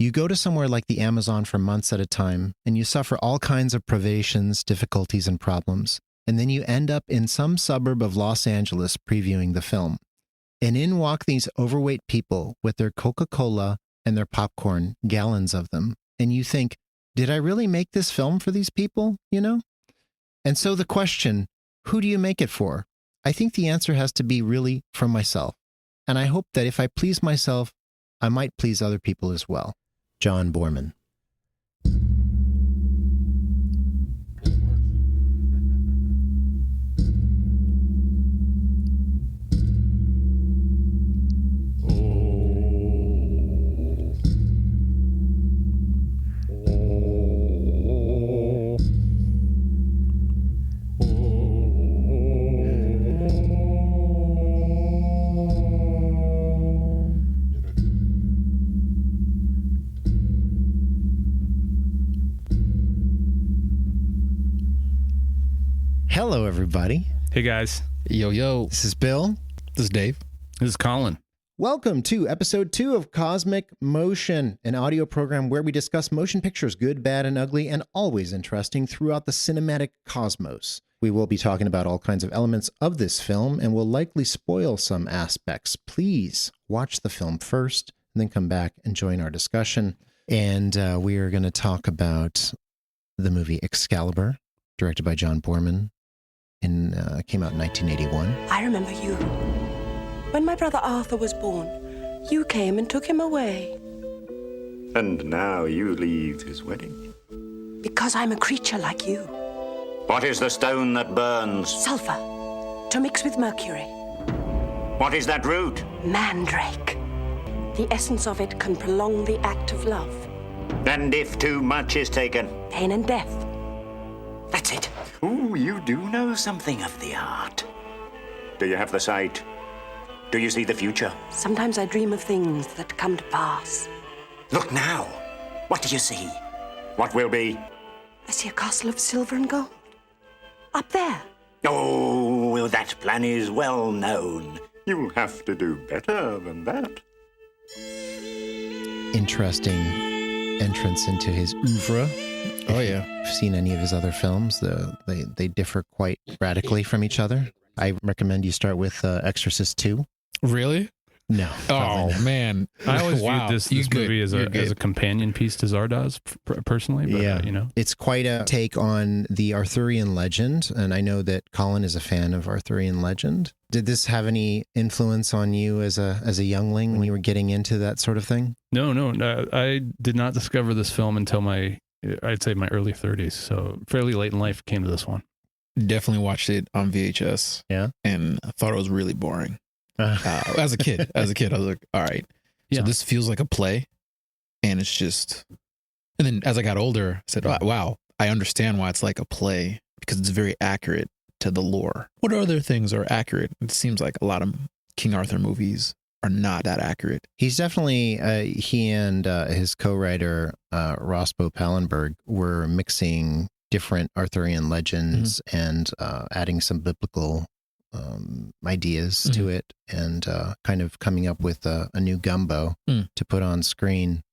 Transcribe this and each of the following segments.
You go to somewhere like the Amazon for months at a time, and you suffer all kinds of privations, difficulties, and problems. And then you end up in some suburb of Los Angeles previewing the film. And in walk these overweight people with their Coca-Cola and their popcorn, gallons of them. And you think, did I really make this film for these people, you know? And so the question, who do you make it for? I think the answer has to be really for myself. And I hope that if I please myself, I might please other people as well. John Boorman. Hello, everybody. Hey, guys. Yo, yo. This is Bill. This is Dave. This is Colin. Welcome to episode 2 of Cosmic Motion, an audio program where we discuss motion pictures, good, bad, and ugly, and always interesting throughout the cinematic cosmos. We will be talking about all kinds of elements of this film and will likely spoil some aspects. Please watch the film first and then come back and join our discussion. And we are going to talk about the movie Excalibur, directed by John Boorman. Came out in 1981. I remember you. When my brother Arthur was born, you came and took him away. And now you leave his wedding. Because I'm a creature like you. What is the stone that burns? Sulfur, to mix with mercury. What is that root? Mandrake. The essence of it can prolong the act of love. And if too much is taken? Pain and death. That's it. Ooh, you do know something of the art. Do you have the sight? Do you see the future? Sometimes I dream of things that come to pass. Look now. What do you see? What will be? I see a castle of silver and gold. Up there. Oh, that plan is well known. You'll have to do better than that. Interesting entrance into his oeuvre. Oh, yeah. If you've seen any of his other films, they differ quite radically from each other. I recommend you start with Exorcist 2. Really? No. Oh, not. man. I always Wow. viewed this You movie as a companion piece to Zardoz, personally. But, Yeah. you know. It's quite a take on the Arthurian legend, and I know that Colin is a fan of Arthurian legend. Did this have any influence on you as a youngling when you were getting into that sort of thing? No. I did not discover this film until I'd say my early 30s. So fairly late in life came to this one. Definitely watched it on VHS. Yeah. And I thought it was really boring. As a kid, I was like, all right. So Yeah. this feels like a play. And it's just... And then as I got older, I said, wow, I understand why it's like a play. Because it's very accurate to the lore. What other things are accurate? It seems like a lot of King Arthur movies are not that accurate. He's definitely, he and his co-writer, Rospo Pallenberg, were mixing different Arthurian legends and adding some biblical ideas to it and kind of coming up with a new gumbo to put on screen.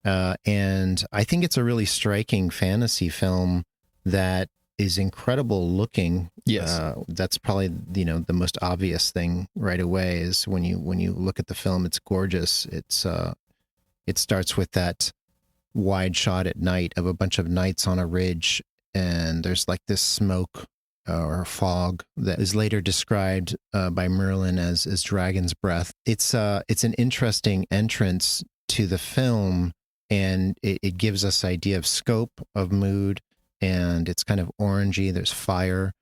And I think it's a really striking fantasy film that is incredible looking. Yes. That's probably, the most obvious thing right away is when you look at the film, it's gorgeous. It starts with that wide shot at night of a bunch of knights on a ridge, and there's like this smoke or fog that is later described by Merlin as dragon's breath. It's an interesting entrance to the film, and it gives us idea of scope, of mood, and it's kind of orangey. There's fire.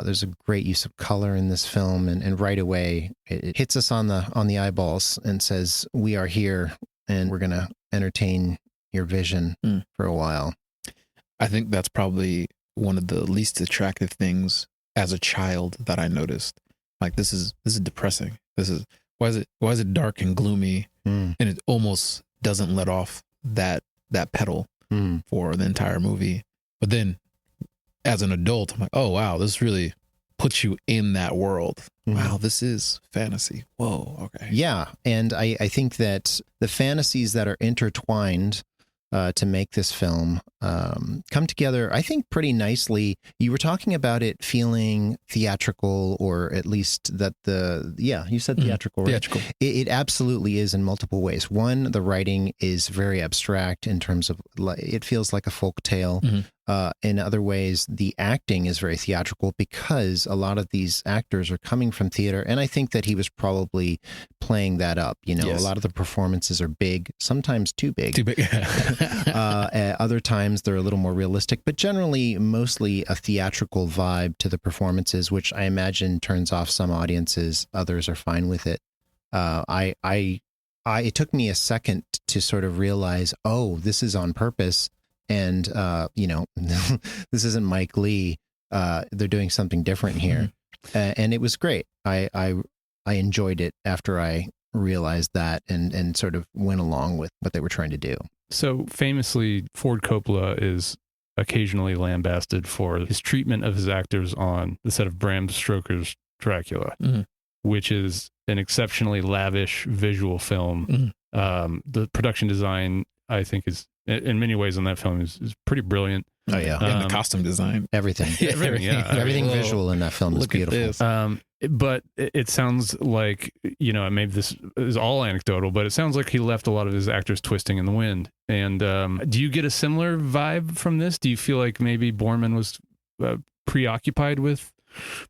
There's a great use of color in this film, and right away it hits us on the eyeballs and says, "We are here, and we're gonna entertain your vision for a while." I think that's probably one of the least attractive things as a child that I noticed. Like, this is depressing. Why is it dark and gloomy, and it almost doesn't let off that pedal for the entire movie. But then as an adult, I'm like, oh wow, this really puts you in that world. Mhm. Wow, this is fantasy. Whoa, okay. Yeah, and I think that the fantasies that are intertwined to make this film come together, I think, pretty nicely. You were talking about it feeling theatrical, or at least that you said theatrical, right? Theatrical. It absolutely is in multiple ways. One, the writing is very abstract in terms of, it feels like a folk tale. In other ways, the acting is very theatrical because a lot of these actors are coming from theater. And I think that he was probably playing that up. You know, Yes. a lot of the performances are big, sometimes too big. Too big. Other times they're a little more realistic, but generally mostly a theatrical vibe to the performances, which I imagine turns off some audiences. Others are fine with it. It took me a second to sort of realize, oh, this is on purpose. And, this isn't Mike Lee. They're doing something different here. And it was great. I enjoyed it after I realized that and sort of went along with what they were trying to do. So famously, Ford Coppola is occasionally lambasted for his treatment of his actors on the set of Bram Stoker's Dracula, which is an exceptionally lavish visual film. The production design, I think, is in many ways on that film is pretty brilliant. Oh yeah, And the costume design. everything, Everything visual in that film is beautiful. At this. But it sounds like, maybe this is all anecdotal, but it sounds like he left a lot of his actors twisting in the wind. And do you get a similar vibe from this? Do you feel like maybe Boorman was preoccupied with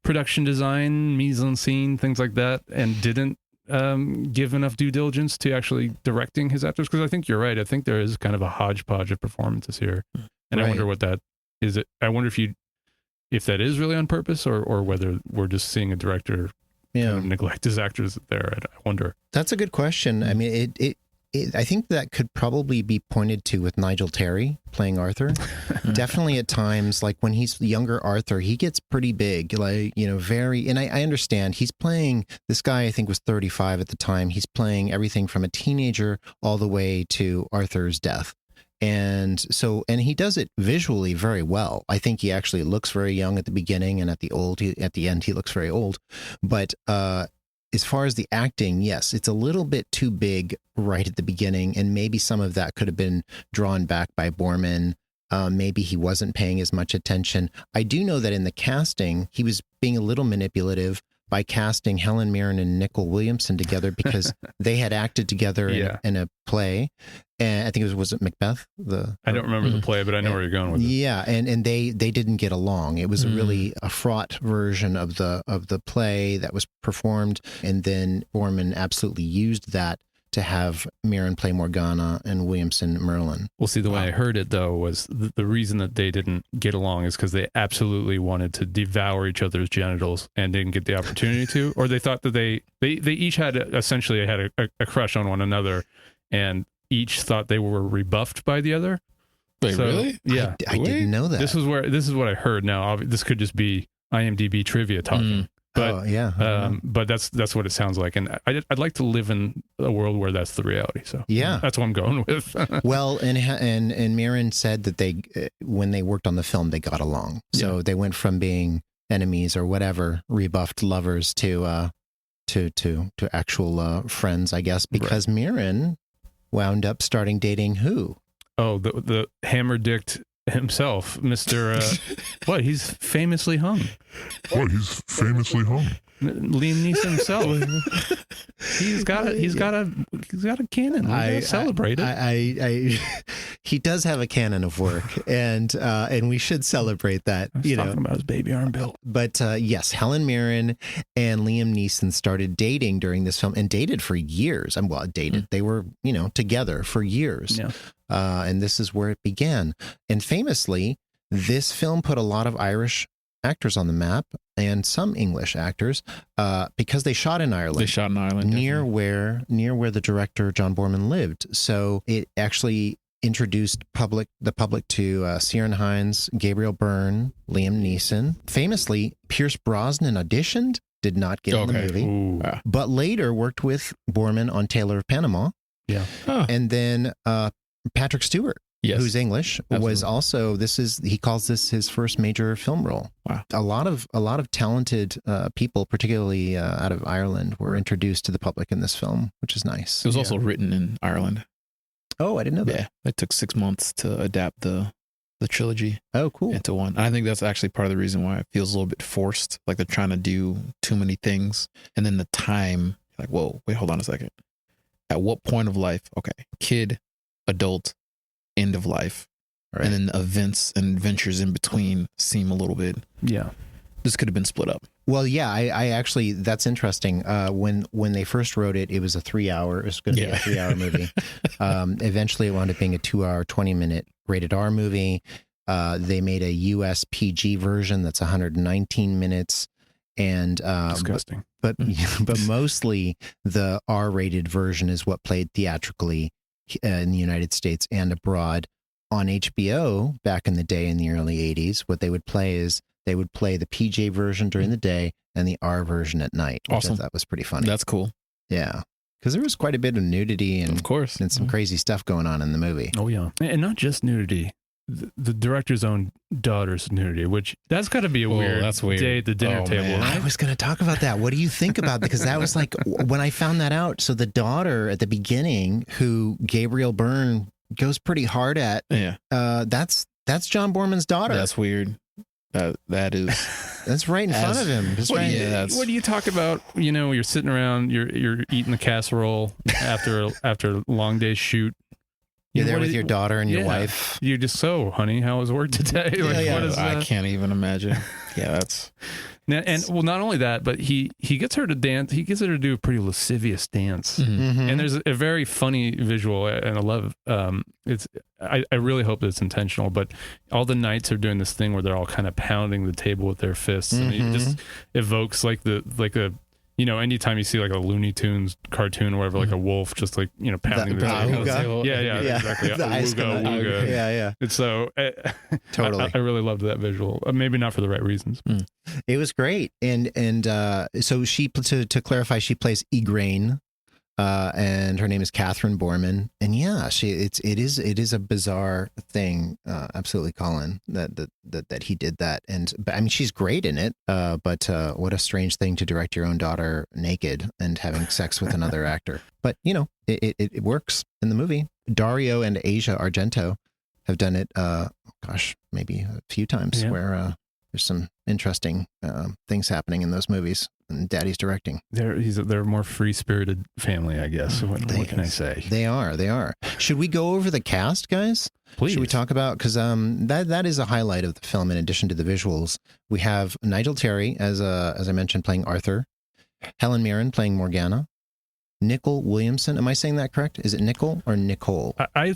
production design, mise en scene, things like that, and didn't give enough due diligence to actually directing his actors? Because I think you're right. I think there is kind of a hodgepodge of performances here. And I wonder what that is. I wonder if that is really on purpose, or whether we're just seeing a director kind of neglect his actors there. I wonder. That's a good question. I mean, I think that could probably be pointed to with Nigel Terry playing Arthur. Definitely at times, like when he's younger Arthur, he gets pretty big, and I understand he's playing this guy, I think was 35 at the time. He's playing everything from a teenager all the way to Arthur's death. And he does it visually very well. I think he actually looks very young at the beginning, and at the end, he looks very old. But as far as the acting, yes, it's a little bit too big right at the beginning, and maybe some of that could have been drawn back by Boorman. Maybe he wasn't paying as much attention. I do know that in the casting, he was being a little manipulative by casting Helen Mirren and Nicol Williamson together because they had acted together in a play. And I think was it Macbeth? I don't remember the play, but I know where you're going with it. Yeah, and they didn't get along. It was really a fraught version of the play that was performed, and then Boorman absolutely used that to have Mirren play Morgana and Williamson Merlin. Well, see, the way I heard it, though, was the reason that they didn't get along is because they absolutely wanted to devour each other's genitals and didn't get the opportunity to, or they thought that they each had a crush on one another, and each thought they were rebuffed by the other. Wait, really? Yeah. I didn't know that. This is what I heard. Now, this could just be IMDb trivia talking. But, but that's what it sounds like, and I'd like to live in a world where that's the reality. So that's what I'm going with. Well, and Mirren said that they when they worked on the film, they got along. So they went from being enemies or whatever, rebuffed lovers to actual friends, I guess, because Mirren wound up starting dating who? Oh, the hammer-dicked himself, Mr. What? He's famously hung. He's famously hung. Liam Neeson himself. He's got a canon. We celebrate it. He does have a canon of work, and we should celebrate that. Talking about his baby arm built. But yes, Helen Mirren and Liam Neeson started dating during this film, and dated for years. They were together for years. Yeah. And this is where it began. And famously, this film put a lot of Irish actors on the map and some English actors because they shot in Ireland. Near where the director John Boorman lived. So it actually introduced the public to Ciarán Hinds, Gabriel Byrne, Liam Neeson. Famously, Pierce Brosnan auditioned, did not get in the movie, but later worked with Boorman on Taylor of Panama. Yeah. And then Patrick Stewart Yes. who's English, was also he calls this his first major film role. Wow. A lot of talented people, particularly out of Ireland, were introduced to the public in this film, which is nice. It was also written in Ireland. Oh, I didn't know that. Yeah, it took 6 months to adapt the trilogy Oh, cool. into one. And I think that's actually part of the reason why it feels a little bit forced. Like they're trying to do too many things, and then the time, like, whoa, wait, hold on a second. At what point of life? Okay, kid, adult, end of life, Right. and then the events and adventures in between seem a little bit. Yeah. This could have been split up. Well, yeah, I actually, that's interesting. When they first wrote it, it was a 3 hour, it was going to be a 3 hour movie. Eventually it wound up being a 2 hour, 20-minute rated R movie. They made a US PG version that's 119 minutes. And, Disgusting. but mostly the R-rated version is what played theatrically in the United States and abroad. On HBO back in the day in the early 80s, what they would play is they would play the PJ version during the day and the R version at night. Which Awesome. I thought was pretty funny. That's cool. Yeah. Because there was quite a bit of nudity and, Of course. and some crazy stuff going on in the movie. Oh, yeah. And not just nudity. The director's own daughter's nudity, which that's got to be a weird, that's weird. day at the dinner Oh, table, man. I right? was going to talk about that. What do you think about that? Because that was like when I found that out. So the daughter at the beginning, who Gabriel Byrne goes pretty hard at, Yeah. that's John Boorman's daughter. That's weird. That is. That's right in front of him. Just What, right. do you, Yeah, that's- what do you talk about? You know, you're sitting around, you're eating the casserole after a long day's shoot. You're know, there what with is- your daughter and your yeah. wife. You're just honey, how was work today? Like, yeah. what is I that? can't even imagine. Yeah, that's. And well, not only that, but he gets her to dance. He gets her to do a pretty lascivious dance. Mhm. And there's a very funny visual, and I love it's. I really hope that it's intentional. But all the knights are doing this thing where they're all kind of pounding the table with their fists, and it just evokes like a. You know, anytime you see like a Looney Tunes cartoon or whatever, like a wolf just like, you know, pounding the table. Ahooga. Yeah, exactly. The ice Awooga, cream. awooga. Yeah. And so Totally. I really loved that visual. Maybe not for the right reasons. It was great. And so she, to clarify, she plays Igraine, and her name is Catherine Boorman. And yeah, it is a bizarre thing. Absolutely, Colin, that he did that. But I mean, she's great in it. But what a strange thing to direct your own daughter naked and having sex with another actor. But you know, it works in the movie. Dario and Asia Argento have done it. Maybe a few times where there's some interesting things happening in those movies. And Daddy's directing. They're a more free-spirited family, I guess. What can I say? They are. Should we go over the cast, guys? Please. Should we talk about, because that is a highlight of the film in addition to the visuals. We have Nigel Terry, as I mentioned, playing Arthur. Helen Mirren playing Morgana. Nicol Williamson. Am I saying that correct? Is it Nicol or Nicole? I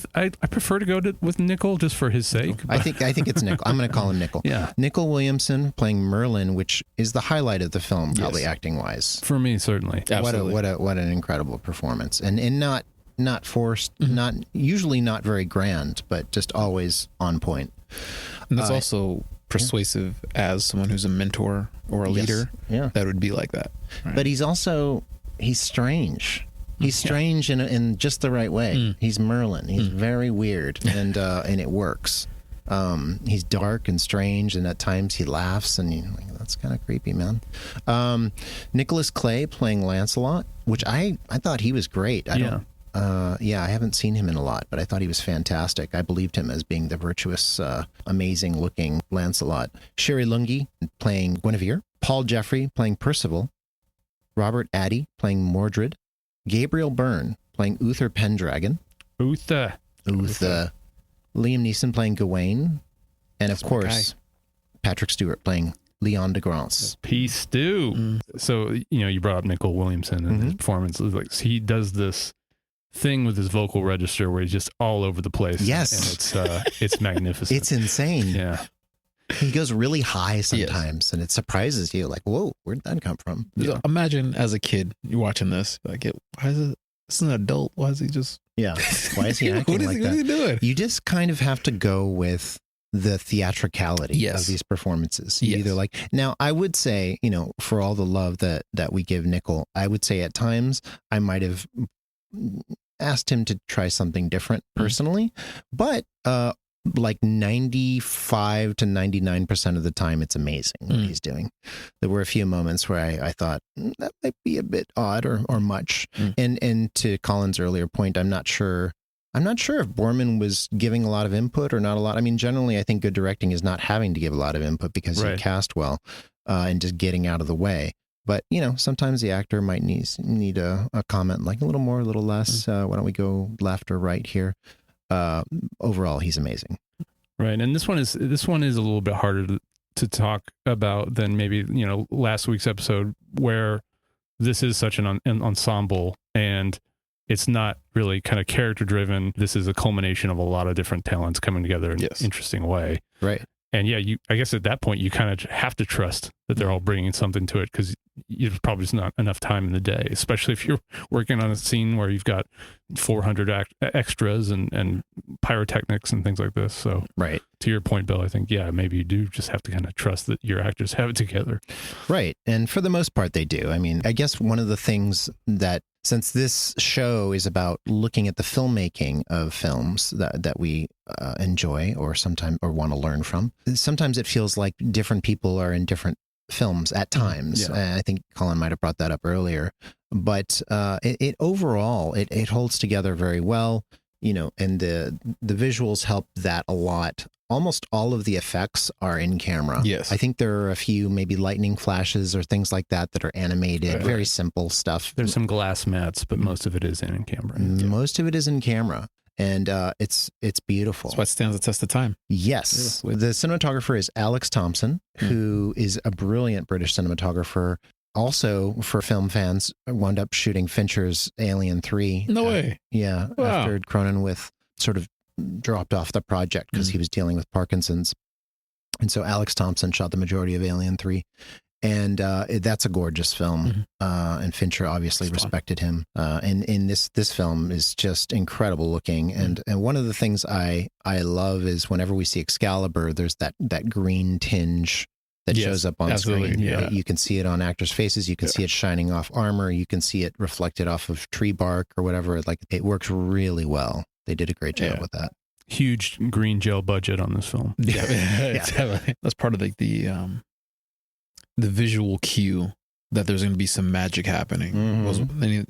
prefer to go with Nicol just for his sake. I think it's Nicol. I'm going to call him Nicol. Yeah. Nicol Williamson playing Merlin, which is the highlight of the film, probably acting wise. For me, certainly. Absolutely. What an incredible performance, and not forced, not usually not very grand, but just always on point. And that's also persuasive as someone who's a mentor or a leader. Yeah. That would be like that. Right? But he's strange. He's strange in just the right way. He's Merlin. He's very weird, and it works. He's dark and strange, and at times he laughs, and you're like, that's kind of creepy, man. Nicholas Clay playing Lancelot, which I thought he was great. I haven't seen him in a lot, but I thought he was fantastic. I believed him as being the virtuous, amazing-looking Lancelot. Sherry Lungi playing Guinevere. Paul Jeffrey playing Percival. Robert Addy playing Mordred. Gabriel Byrne playing Uther Pendragon. Uther. Liam Neeson playing Gawain. And of course, Patrick Stewart playing Leon de Grance. Peace stew. So, you brought up Nicol Williamson and his performance. Like, he does this thing with his vocal register where he's just all over the place. Yes. And it's magnificent. It's insane. Yeah. He goes really high sometimes, and it surprises you. Like, whoa, where'd that come from? So imagine as a kid, you're watching this, like, why is it? This is an adult. Why is he just? Yeah. Why is he acting like that? What is he doing? You just kind of have to go with the theatricality of these performances. You either like, now I would say, for all the love that we give Nicol, I would say at times I might have asked him to try something different personally, but like 95 to 99% of the time, it's amazing what he's doing. There were a few moments where I thought that might be a bit odd or much. And to Colin's earlier point, I'm not sure if Boorman was giving a lot of input or not a lot. I mean, generally, I think good directing is not having to give a lot of input because you cast well and just getting out of the way. But, sometimes the actor might need a comment like a little more, a little less. Why don't we go left or right here? Overall, he's amazing. Right. And this one is a little bit harder to talk about than maybe, last week's episode, where this is such an ensemble and it's not really kind of character driven. This is a culmination of a lot of different talents coming together in an interesting way. Right. And I guess at that point, you kind of have to trust that they're all bringing something to it, because there's probably just not enough time in the day, especially if you're working on a scene where you've got 400 extras and pyrotechnics and things like this. So, right. To your point, Bill, I think, maybe you do just have to kind of trust that your actors have it together. Right. And for the most part, they do. I mean, I guess one of the things that, since this show is about looking at the filmmaking of films that we enjoy or want to learn from, sometimes it feels like different people are in different films at times. I think Colin might have brought that up earlier, but it overall holds together very well, and the visuals help that a lot. Almost all of the effects are in camera. Yes. I think there are a few maybe lightning flashes or things like that are animated, very simple stuff. There's some glass mats, but most of it is in camera. Most of it is in camera. And it's beautiful. That's why it stands the test of time. Yes. The cinematographer is Alex Thompson, who is a brilliant British cinematographer. Also, for film fans, wound up shooting Fincher's Alien 3. No way. Yeah. Wow. After Cronenweth sort of dropped off the project because he was dealing with Parkinson's. And so Alex Thompson shot the majority of Alien 3. And that's a gorgeous film. And Fincher obviously respected him. And in this film is just incredible looking. And one of the things I love is whenever we see Excalibur, there's that green tinge that shows up on screen. You can see it on actors' faces. You can see it shining off armor. You can see it reflected off of tree bark or whatever. Like, it works really well. They did a great job with that. Huge green gel budget on this film. That's part of the visual cue that there's going to be some magic happening.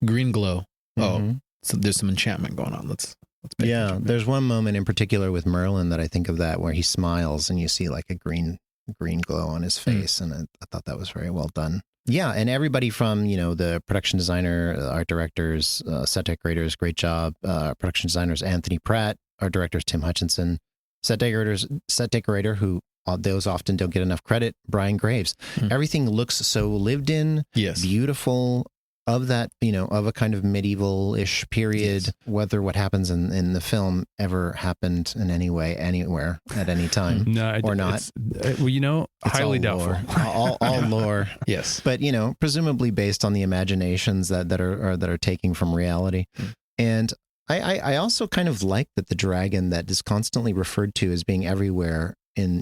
Green glow. So there's some enchantment going on. Let's pay attention. There's one moment in particular with Merlin that I think of that, where he smiles and you see like a green glow on his face, and I thought that was very well done. Yeah, and everybody from the production designer, art directors, set decorators, great job. Production designers Anthony Pratt, art directors Tim Hutchinson, set decorator who those often don't get enough credit, Brian Graves. Everything looks so lived in, beautiful, of that, of a kind of medieval-ish period, whether what happens in the film ever happened in any way, anywhere, at any time, or not. It's highly doubtful. all lore. Yes. But, presumably based on the imaginations that are taking from reality. And I also kind of like that the dragon that is constantly referred to as being everywhere in,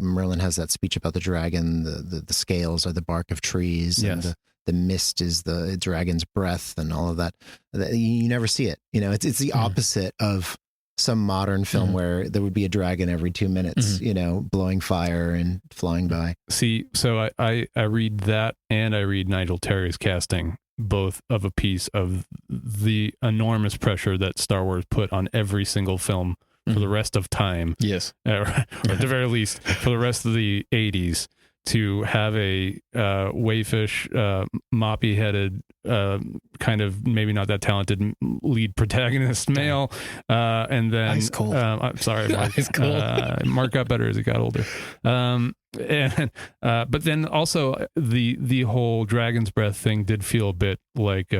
Merlin has that speech about the dragon, the scales are the bark of trees, and the mist is the dragon's breath, and all of that. You never see it. It's the opposite of some modern film where there would be a dragon every 2 minutes, blowing fire and flying by. See, so I read that, and I read Nigel Terry's casting, both of a piece of the enormous pressure that Star Wars put on every single film for the rest of time. Yes. Or at the very least, for the rest of the 80s, to have a wayfish, moppy-headed, kind of maybe not that talented lead protagonist male, and then Ice cold. I'm sorry, Mark. Ice cold. Mark got better as he got older. But then also the whole dragon's breath thing did feel a bit like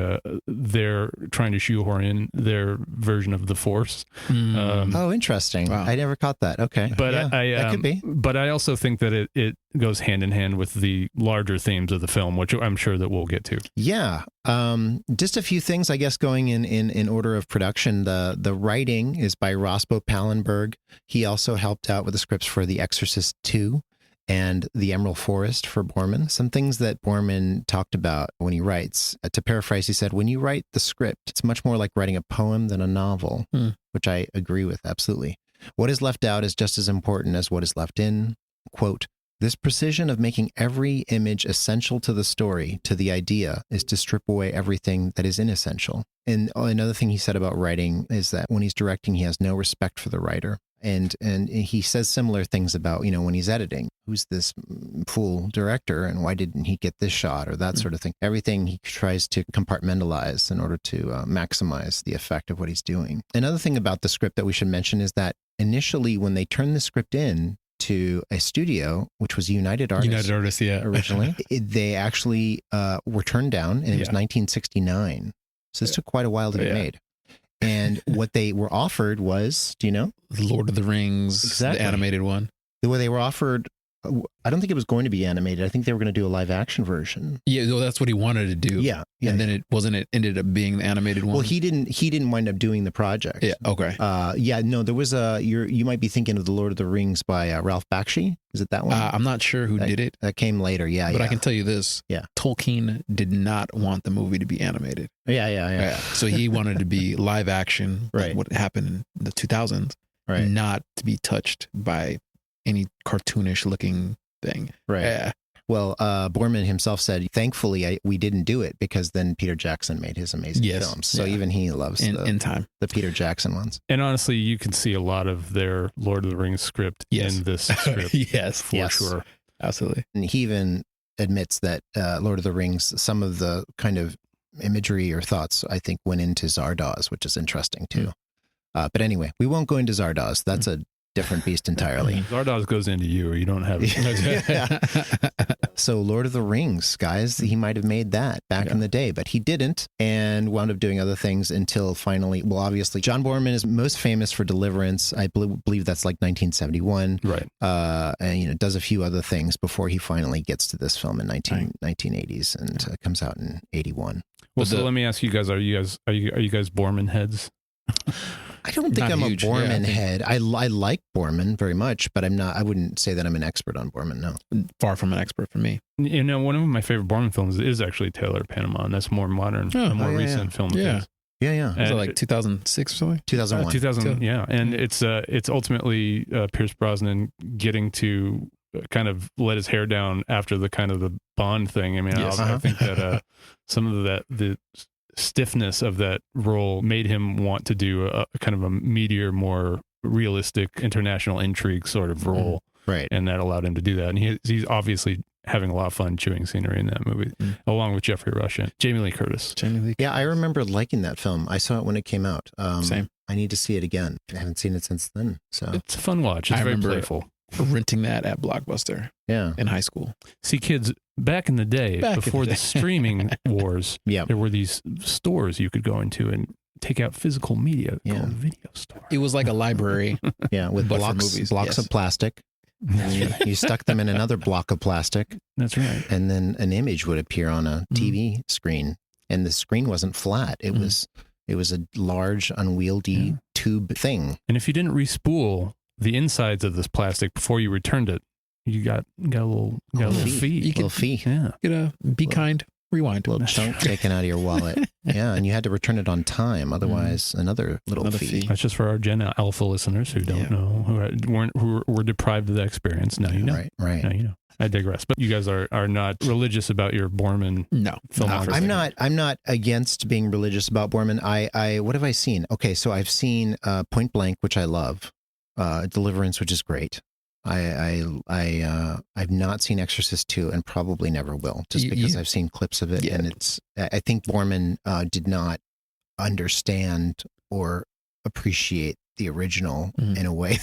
they're trying to shoehorn in their version of the Force. Oh, interesting. Wow. I never caught that. Okay, but that could be. But I also think that it goes hand in hand with the larger themes of the film, which I'm sure that we'll get to. Yeah. Just a few things, I guess, going in order of production. The writing is by Rospo Pallenberg. He also helped out with the scripts for The Exorcist 2. and the Emerald Forest for Boorman. Some things that Boorman talked about when he writes. To paraphrase, he said, when you write the script, it's much more like writing a poem than a novel, which I agree with, absolutely. What is left out is just as important as what is left in. Quote, this precision of making every image essential to the story, to the idea, is to strip away everything that is inessential. And another thing he said about writing is that when he's directing, he has no respect for the writer. And he says similar things about, when he's editing, who's this fool director and why didn't he get this shot or that sort of thing. Everything he tries to compartmentalize in order to maximize the effect of what he's doing. Another thing about the script that we should mention is that initially when they turned the script in to a studio, which was United Artists, originally, they actually were turned down, and it was 1969. So this took quite a while to get made. And what they were offered was, do you know? Lord of the Rings, the animated one. The way they were offered, I don't think it was going to be animated. I think they were going to do a live action version. Yeah, well, that's what he wanted to do. Yeah. And then it ended up being the animated one. Well, he didn't wind up doing the project. Yeah, okay. There was you might be thinking of the Lord of the Rings by Ralph Bakshi. Is it that one? I'm not sure who did it. That came later, But I can tell you this. Yeah. Tolkien did not want the movie to be animated. Yeah. So he wanted to be live action, right? Like what happened in the 2000s, right? Not to be touched by any cartoonish looking thing, right? Yeah. Well, Boorman himself said, thankfully, we didn't do it because then Peter Jackson made his amazing films. So even he loves the Peter Jackson ones. And honestly, you can see a lot of their Lord of the Rings script in this script. For sure. Absolutely. And he even admits that Lord of the Rings, some of the kind of imagery or thoughts, I think, went into Zardoz, which is interesting too. But anyway, we won't go into Zardoz. That's a different beast entirely. Zardoz goes into you, or you don't have it. So Lord of the Rings, guys, he might have made that back in the day, but he didn't, and wound up doing other things until finally, well, obviously, John Boorman is most famous for Deliverance. I believe that's like 1971. Right. And, does a few other things before he finally gets to this film in 1980s and comes out in 81. Well, so let me ask you guys, are you guys Boorman heads? I don't think I'm a Boorman head. I like Boorman very much, but I wouldn't say that I'm an expert on Boorman, no. Far from an expert for me. One of my favorite Boorman films is actually Taylor of Panama, and that's more modern, more recent film. Yeah. Was it like 2006 or something? 2001. 2000, yeah. And it's ultimately Pierce Brosnan getting to kind of let his hair down after the Bond thing. I mean, I think that some of the stiffness of that role made him want to do a kind of a meatier, more realistic international intrigue sort of role. Right. And that allowed him to do that. And he's obviously having a lot of fun chewing scenery in that movie, along with Jeffrey Rush and Jamie Lee Curtis. Yeah, I remember liking that film. I saw it when it came out. Same. I need to see it again. I haven't seen it since then. So it's a fun watch. It's very playful. Renting that at Blockbuster. Yeah. In high school. See, kids, back in the day, before the streaming wars, there were these stores you could go into and take out physical media called a video store. It was like a library. With blocks of plastic. You stuck them in another block of plastic. That's right. And then an image would appear on a TV screen. And the screen wasn't flat. It was a large, unwieldy tube thing. And if you didn't respool the insides of this plastic before you returned it, you got a little fee. Little fee. Yeah. Be kind. Rewind. A little chunk taken out of your wallet. Yeah, and you had to return it on time. Otherwise, another fee. That's just for our Gen Alpha listeners who don't know, who were deprived of that experience. Now you know. Right. Now you know. I digress. But you guys are not religious about your Boorman filmography. I'm not against being religious about Boorman. I what have I seen? Okay, so I've seen Point Blank, which I love. Deliverance, which is great. I've not seen Exorcist 2 and probably never will, just because I've seen clips of it, and I think Boorman did not understand or appreciate the original in a way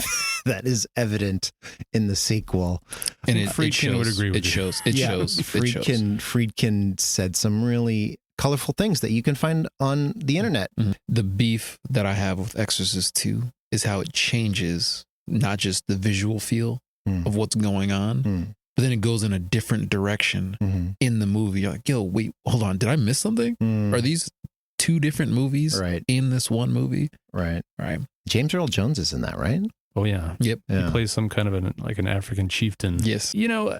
that is evident in the sequel. And Friedkin would agree with you. It shows. Friedkin said some really colorful things that you can find on the internet. The beef that I have with Exorcist 2 is how it changes not just the visual feel of what's going on, but then it goes in a different direction in the movie. You're like, yo, wait, hold on. Did I miss something? Are these two different movies in this one movie? Right. Right. James Earl Jones is in that, right? Oh yeah. Yep. Yeah. He plays some kind of an African chieftain. Yes. You know,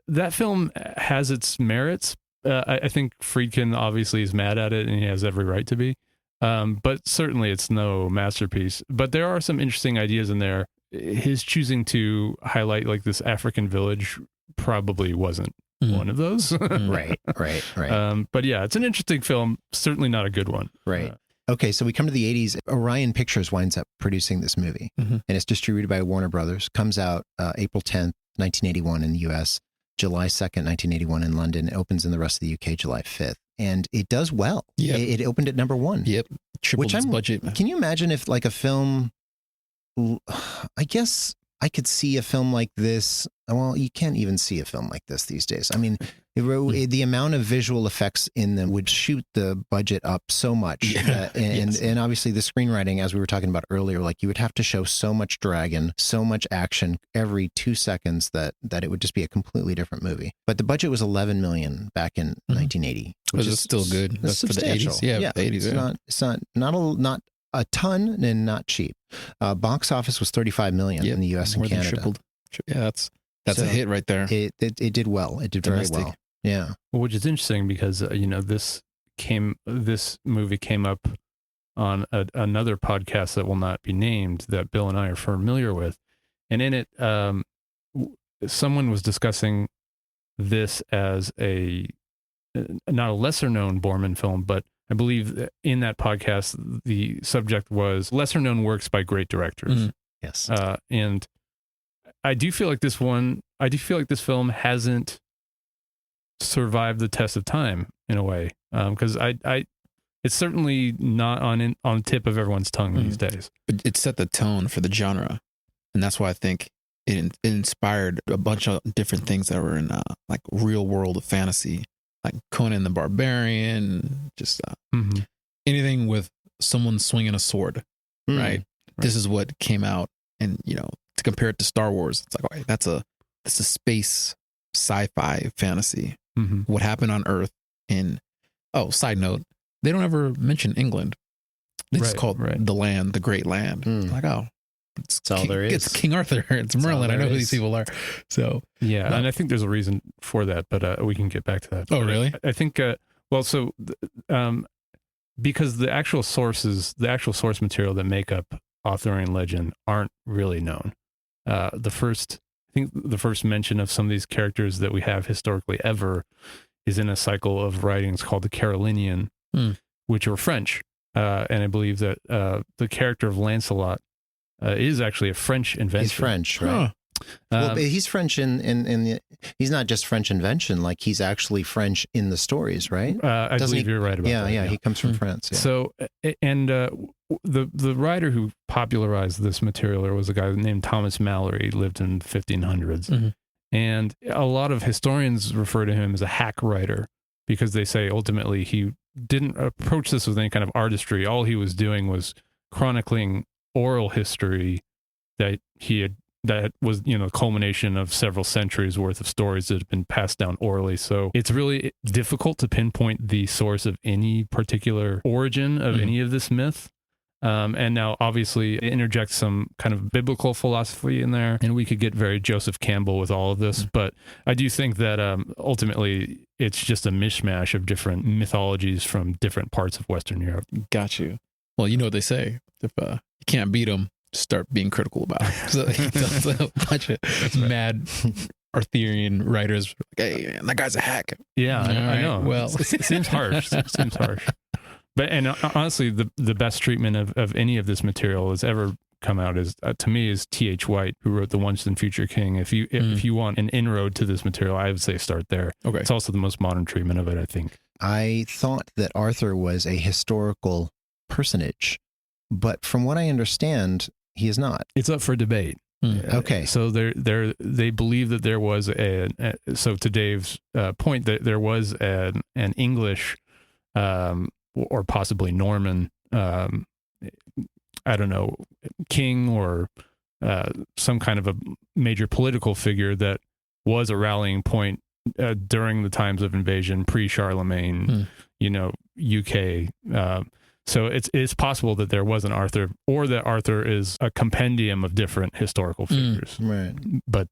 that film has its merits. I think Friedkin obviously is mad at it, and he has every right to be. But certainly it's no masterpiece. But there are some interesting ideas in there. His choosing to highlight like this African village probably wasn't one of those. Right. But yeah, it's an interesting film. Certainly not a good one. Right. Okay, so we come to the 80s. Orion Pictures winds up producing this movie, and it's distributed by Warner Brothers. Comes out April 10th, 1981 in the U.S., July 2nd, 1981 in London. It opens in the rest of the U.K. July 5th. And it does well. Yep. It opened at number one. Yep. Tripled its budget. Can you imagine if like a film, I guess I could see a film like this. Well, you can't even see a film like this these days. I mean, the amount of visual effects in them would shoot the budget up so much. And obviously the screenwriting, as we were talking about earlier, like you would have to show so much dragon, so much action every 2 seconds that it would just be a completely different movie. But the budget was $11 million back in 1980. Which is still good. That's for the 80s. Yeah, the 80s. Not a ton and not cheap. Box office was $35 million in the U.S. and Canada. Tripled. Yeah, that's a hit right there. It did well. It did Domestic. very well. Yeah. Which is interesting because this movie came up on another podcast that will not be named that Bill and I are familiar with, and in it, someone was discussing this as not a lesser known Boorman film, but I believe that in that podcast the subject was lesser known works by great directors. Mm-hmm. Yes. And I do feel like this film hasn't survived the test of time in a way, because it's certainly not on the tip of everyone's tongue these days. But it set the tone for the genre, and that's why I think it inspired a bunch of different things that were in like real world fantasy, like Conan the Barbarian, just anything with someone swinging a sword, right? This is what came out, and to compare it to Star Wars, it's like, okay, that's a space sci-fi fantasy. What happened on Earth side note, they don't ever mention England. It's called the land, the great land. Like, it's all there is. It's King Arthur. It's Merlin. I know who these people are. So yeah, and I think there's a reason for that, but we can get back to that. Oh, really? I think because the actual source material that make up Arthurian legend aren't really known. The first mention of some of these characters that we have historically ever is in a cycle of writings called the Carolinian, which are French. And I believe that the character of Lancelot is actually a French invention. He's French, right? Well, he's French he's not just French invention, like he's actually French in the stories, right? I believe you're right about that. Yeah, he comes from France. Yeah. So, and the writer who popularized this material was a guy named Thomas Mallory. He lived in the 1500s. And a lot of historians refer to him as a hack writer because they say ultimately he didn't approach this with any kind of artistry. All he was doing was chronicling oral history that was the culmination of several centuries worth of stories that have been passed down orally. So it's really difficult to pinpoint the source of any particular origin of any of this myth. And now obviously interject some kind of biblical philosophy in there, and we could get very Joseph Campbell with all of this. But I do think that ultimately it's just a mishmash of different mythologies from different parts of Western Europe. Got you. Well, you know what they say. If you can't beat them, start being critical about it. So a bunch of mad Arthurian writers, like, hey, man, that guy's a hack. Yeah, I know. Well, it seems harsh. It seems harsh. But honestly, the best treatment of any of this material has ever come out is to me is T.H. White, who wrote The Once and Future King. If you want an inroad to this material, I would say start there. Okay, it's also the most modern treatment of it, I think. I thought that Arthur was a historical personage, but from what I understand, he is not. It's up for debate. Okay, so they believe that there was so to Dave's point, that there was an English or possibly Norman, I don't know, king or some kind of a major political figure that was a rallying point during the times of invasion, pre-Charlemagne, UK. So it's possible that there was an Arthur, or that Arthur is a compendium of different historical figures. Right. But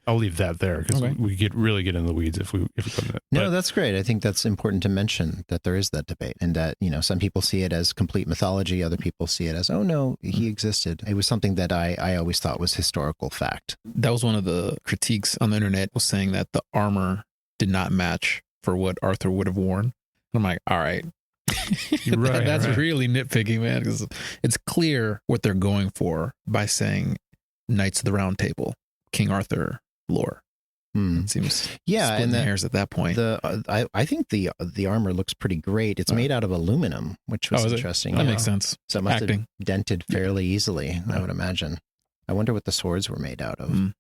I'll leave that there because we really get into the weeds if we come to that. No, that's great. I think that's important to mention, that there is that debate, and that, you know, some people see it as complete mythology, other people see it as, oh no, he existed. It was something that I always thought was historical fact. That was one of the critiques on the internet, was saying that the armor did not match for what Arthur would have worn. I'm like, all right. Right, that's right. really nitpicking, man, because it's clear what they're going for by saying Knights of the Round Table, King Arthur lore. It seems splitting the hairs at that point. I think the armor looks pretty great. It's made out of aluminum, which was interesting. That makes sense. So it must have dented fairly easily, I would imagine. I wonder what the swords were made out of.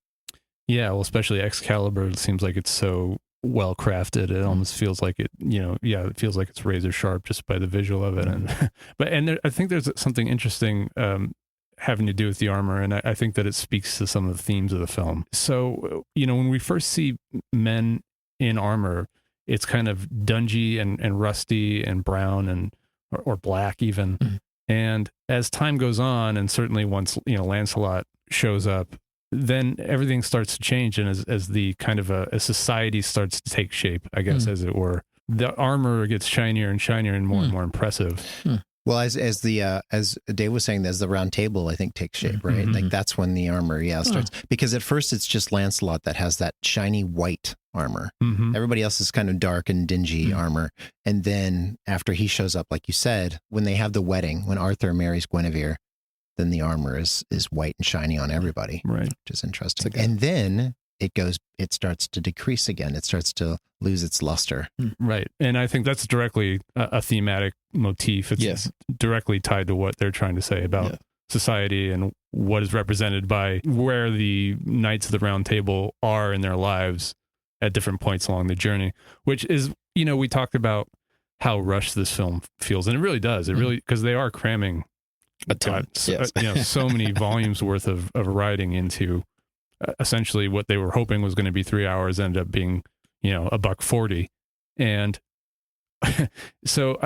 Yeah, well, especially Excalibur, it seems like it's so well crafted. It almost feels like it, it feels like it's razor sharp just by the visual of it. And I think there's something interesting having to do with the armor, and I think that it speaks to some of the themes of the film. So, when we first see men in armor, it's kind of dungy and rusty and brown or black even. And as time goes on, and certainly once Lancelot shows up, then everything starts to change, and as the kind of a society starts to take shape, I guess, as it were, the armor gets shinier and shinier and more impressive. Well, as Dave was saying, as the round table, I think, takes shape, right? Like that's when the armor, starts. Because at first it's just Lancelot that has that shiny white armor. Everybody else is kind of dark and dingy armor. And then after he shows up, like you said, when they have the wedding, when Arthur marries Guinevere, then the armor is white and shiny on everybody, right? Which is interesting. And then it starts to decrease again. It starts to lose its luster. Right. And I think that's directly a thematic motif. It's directly tied to what they're trying to say about society and what is represented by where the Knights of the Round Table are in their lives at different points along the journey, which is, we talked about how rushed this film feels. And it really does. It really, because they are cramming a ton. So many volumes worth of writing into essentially what they were hoping was going to be 3 hours ended up being, $140. And so,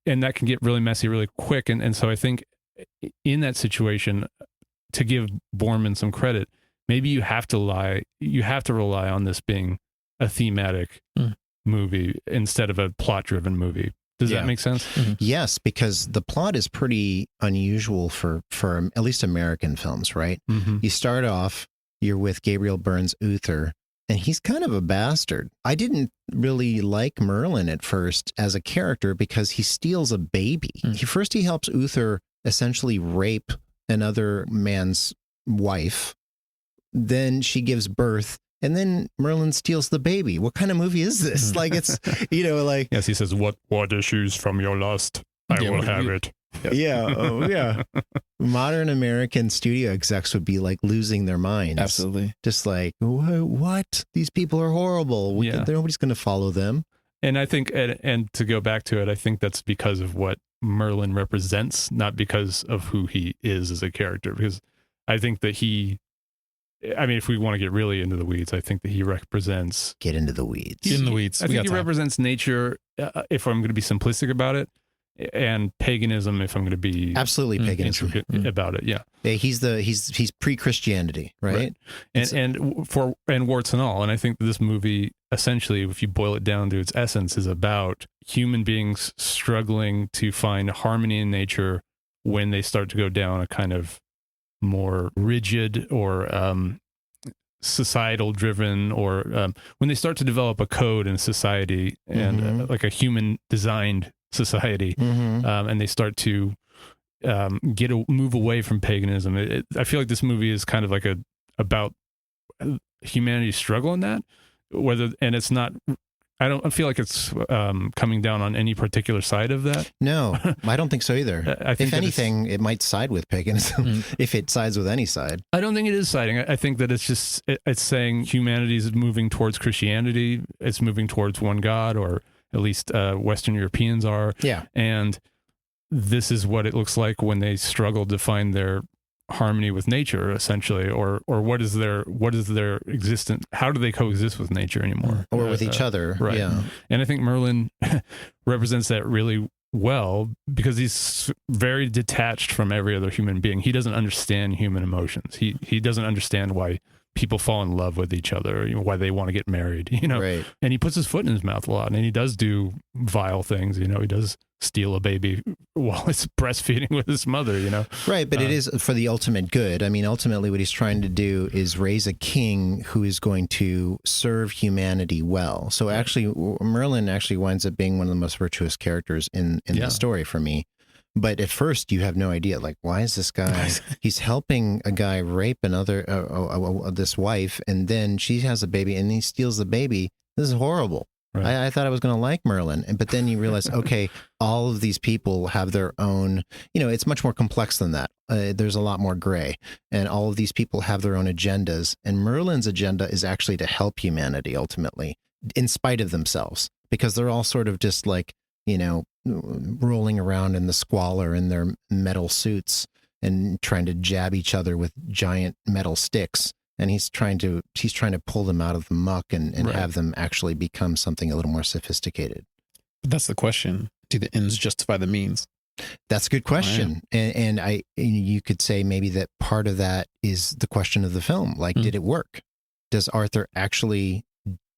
and that can get really messy really quick. And so I think in that situation, to give Boorman some credit, maybe you have to rely on this being a thematic movie instead of a plot driven movie. Does that make sense? Yes, because the plot is pretty unusual for at least American films, right? You start off, you're with Gabriel Byrne's Uther, and he's kind of a bastard. I didn't really like Merlin at first as a character because he steals a baby. He helps Uther essentially rape another man's wife. Then she gives birth. And then Merlin steals the baby. What kind of movie is this? Like, it's, like... Yes, he says, what issues from your lust? I will have it. Yeah. Modern American studio execs would be like losing their minds. Absolutely. Just like, what? These people are horrible. Nobody's going to follow them. And I think, and to go back to it, I think that's because of what Merlin represents, not because of who he is as a character. Because I think that if we want to get really into the weeds, I think that he represents... Get into the weeds. Get in the weeds. I think he represents nature, if I'm going to be simplistic about it, and paganism, if I'm going to be... Absolutely paganism. About it, yeah. He's pre-Christianity, right? And warts and all. And I think that this movie, essentially, if you boil it down to its essence, is about human beings struggling to find harmony in nature when they start to go down a kind of more rigid or societal driven, or when they start to develop a code in society and like a human designed society, and they start to move away from paganism. I feel like this movie is kind of like about humanity's struggle in that, and it's not... I don't feel like it's coming down on any particular side of that. No, I don't think so either. I think if anything, it might side with paganism, if it sides with any side. I don't think it is siding. I think that it's saying humanity is moving towards Christianity. It's moving towards one God, or at least Western Europeans are. Yeah. And this is what it looks like when they struggle to find their harmony with nature, essentially, or what is their existence? How do they coexist with nature anymore, or with each other? Right. Yeah. And I think Merlin represents that really well because he's very detached from every other human being. He doesn't understand human emotions. He doesn't understand why people fall in love with each other, why they want to get married, Right. And he puts his foot in his mouth a lot, and he does do vile things, he does steal a baby while he's breastfeeding with his mother, Right, but it is for the ultimate good. I mean, ultimately what he's trying to do is raise a king who is going to serve humanity well. So actually, Merlin actually winds up being one of the most virtuous characters in the story for me. But at first, you have no idea. Like, why is this guy? He's helping a guy rape another this wife, and then she has a baby, and he steals the baby. This is horrible. Right. I thought I was going to like Merlin, but then you realize, okay, all of these people have their own. It's much more complex than that. There's a lot more gray, and all of these people have their own agendas. And Merlin's agenda is actually to help humanity ultimately, in spite of themselves, because they're all sort of just like, rolling around in the squalor in their metal suits and trying to jab each other with giant metal sticks. And he's trying to pull them out of the muck and have them actually become something a little more sophisticated. But that's the question. Do the ends justify the means? That's a good question. And you could say maybe that part of that is the question of the film. Like, did it work? Does Arthur actually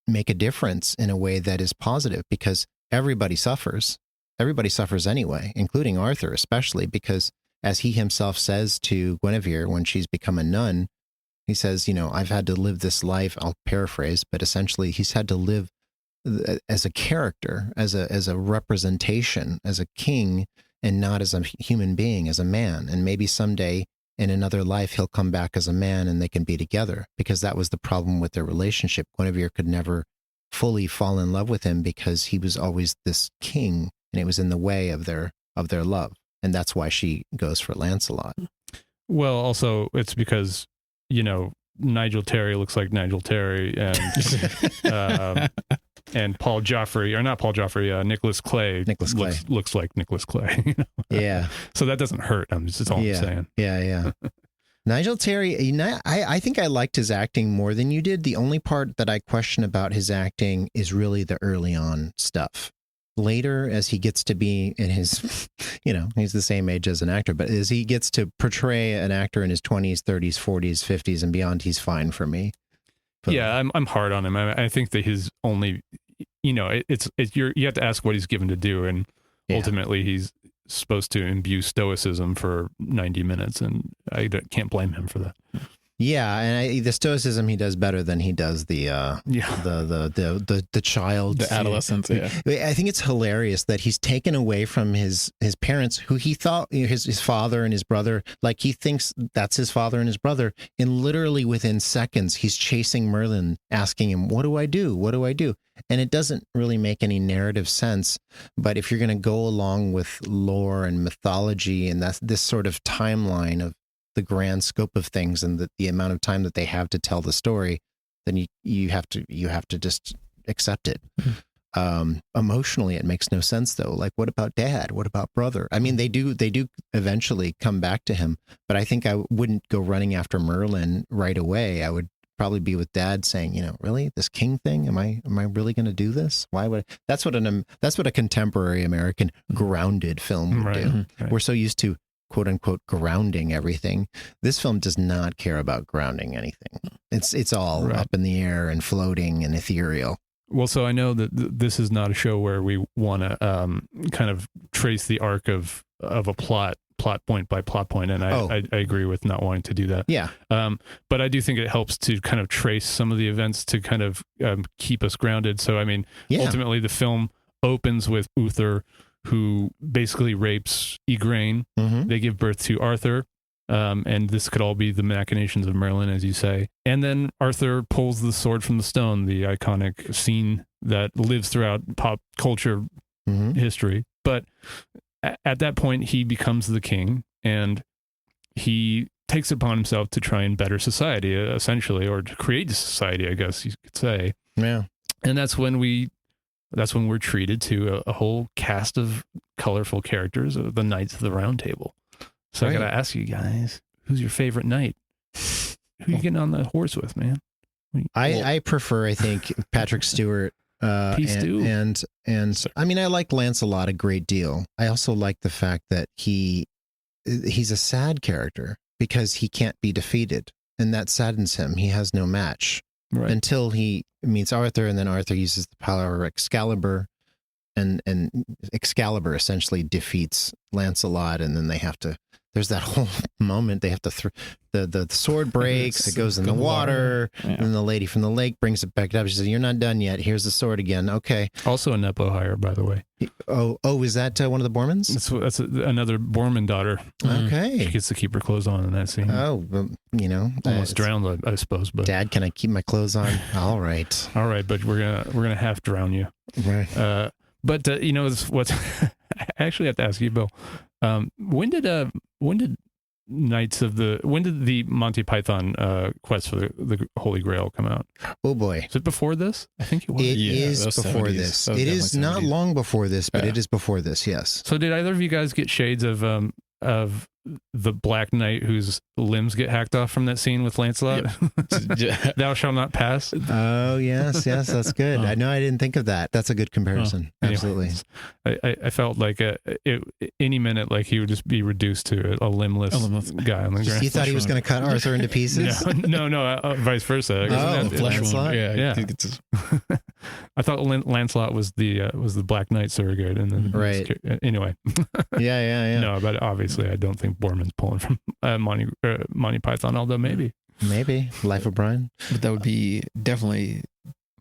make a difference in a way that is positive? Because everybody suffers. Everybody suffers anyway, including Arthur, especially because, as he himself says to Guinevere when she's become a nun, he says, I've had to live this life. I'll paraphrase, but essentially he's had to live as a character, as a representation, as a king, and not as a human being, as a man. And maybe someday in another life, he'll come back as a man and they can be together, because that was the problem with their relationship. Guinevere could never fully fall in love with him because he was always this king, and it was in the way of their love. And that's why she goes for Lancelot. Well, also it's because, Nigel Terry looks like Nigel Terry, and and Paul Joffrey, or not Paul Joffrey, Nicholas Clay. Looks like Nicholas Clay. Yeah. So that doesn't hurt. All I'm saying. Yeah. Nigel Terry, I think I liked his acting more than you did. The only part that I question about his acting is really the early on stuff. Later, as he gets to be in his, he's the same age as an actor, but as he gets to portray an actor in his 20s, 30s, 40s, 50s, and beyond, he's fine for me. But, yeah, I'm hard on him. I think that his only, you have to ask what he's given to do, and ultimately he's supposed to imbue stoicism for 90 minutes, and I can't blame him for that. Yeah, and the stoicism he does better than he does the child, the adolescence. Yeah, I think it's hilarious that he's taken away from his parents, who he thought his father and his brother. Like, he thinks that's his father and his brother, and literally within seconds he's chasing Merlin, asking him, "What do I do? What do I do?" And it doesn't really make any narrative sense. But if you're going to go along with lore and mythology and that's this sort of timeline of the grand scope of things and the amount of time that they have to tell the story, then you have to just accept it. Emotionally, it makes no sense though. Like, what about dad? What about brother? I mean, they do eventually come back to him, but I think I wouldn't go running after Merlin right away. I would probably be with dad saying, really, this king thing? Am I really going to do this? Why would that's what a contemporary American grounded film would do. Right. We're so used to quote unquote grounding everything. This film does not care about grounding anything. It's all up in the air and floating and ethereal. Well, so I know that this is not a show where we want to kind of trace the arc of a plot point by plot point, and I agree with not wanting to do that. Yeah. But I do think it helps to kind of trace some of the events to kind of keep us grounded. So I mean, ultimately the film opens with Uther, who basically rapes Igraine. Mm-hmm. They give birth to Arthur. And this could all be the machinations of Merlin, as you say. And then Arthur pulls the sword from the stone, the iconic scene that lives throughout pop culture history. But at that point, he becomes the king, and he takes it upon himself to try and better society, essentially, or to create a society, I guess you could say. Yeah. And that's when we're treated to a whole cast of colorful characters, the Knights of the Round Table. So I got to ask you guys, who's your favorite knight? Who you getting on the horse with, man? I prefer, I think, Patrick Stewart Peace do. And I mean, I like Lancelot a great deal. I also like the fact that he's a sad character because he can't be defeated, and that saddens him. He has no match until he meets Arthur, and then Arthur uses the power of Excalibur, and Excalibur essentially defeats Lancelot, and then they have to. There's that whole moment they have to the sword breaks, it goes in the water, and then the lady from the lake brings it back up. She says, "You're not done yet. Here's the sword again." Okay. Also a Nepo hire, by the way. Oh, is that one of the Boormans? That's another Boorman daughter. Okay. She gets to keep her clothes on in that scene. Oh, well, almost drowned, I suppose. But Dad, can I keep my clothes on? All right, but we're gonna half drown you. Right. But what's I actually have to ask you, Bill. When did the Monty Python quest for the Holy Grail come out? Oh boy, is it before this? I think it was. It is before 70s. this. It is not long before this, but it is before this. Yes. So did either of you guys get shades of the Black Knight whose limbs get hacked off from that scene with Lancelot? Thou shalt not pass. Oh yes, that's good. I know I didn't think of that. That's a good comparison. Absolutely. I felt like any minute, like he would just be reduced to a limbless guy on the ground. You thought he was going to cut Arthur into pieces? No, vice versa. The flesh one. Yeah. I thought Lancelot was the Black Knight surrogate, and then anyway. Yeah. No, but obviously I don't think Boorman's pulling from Monty Python, although maybe Life of Brian. But that would be definitely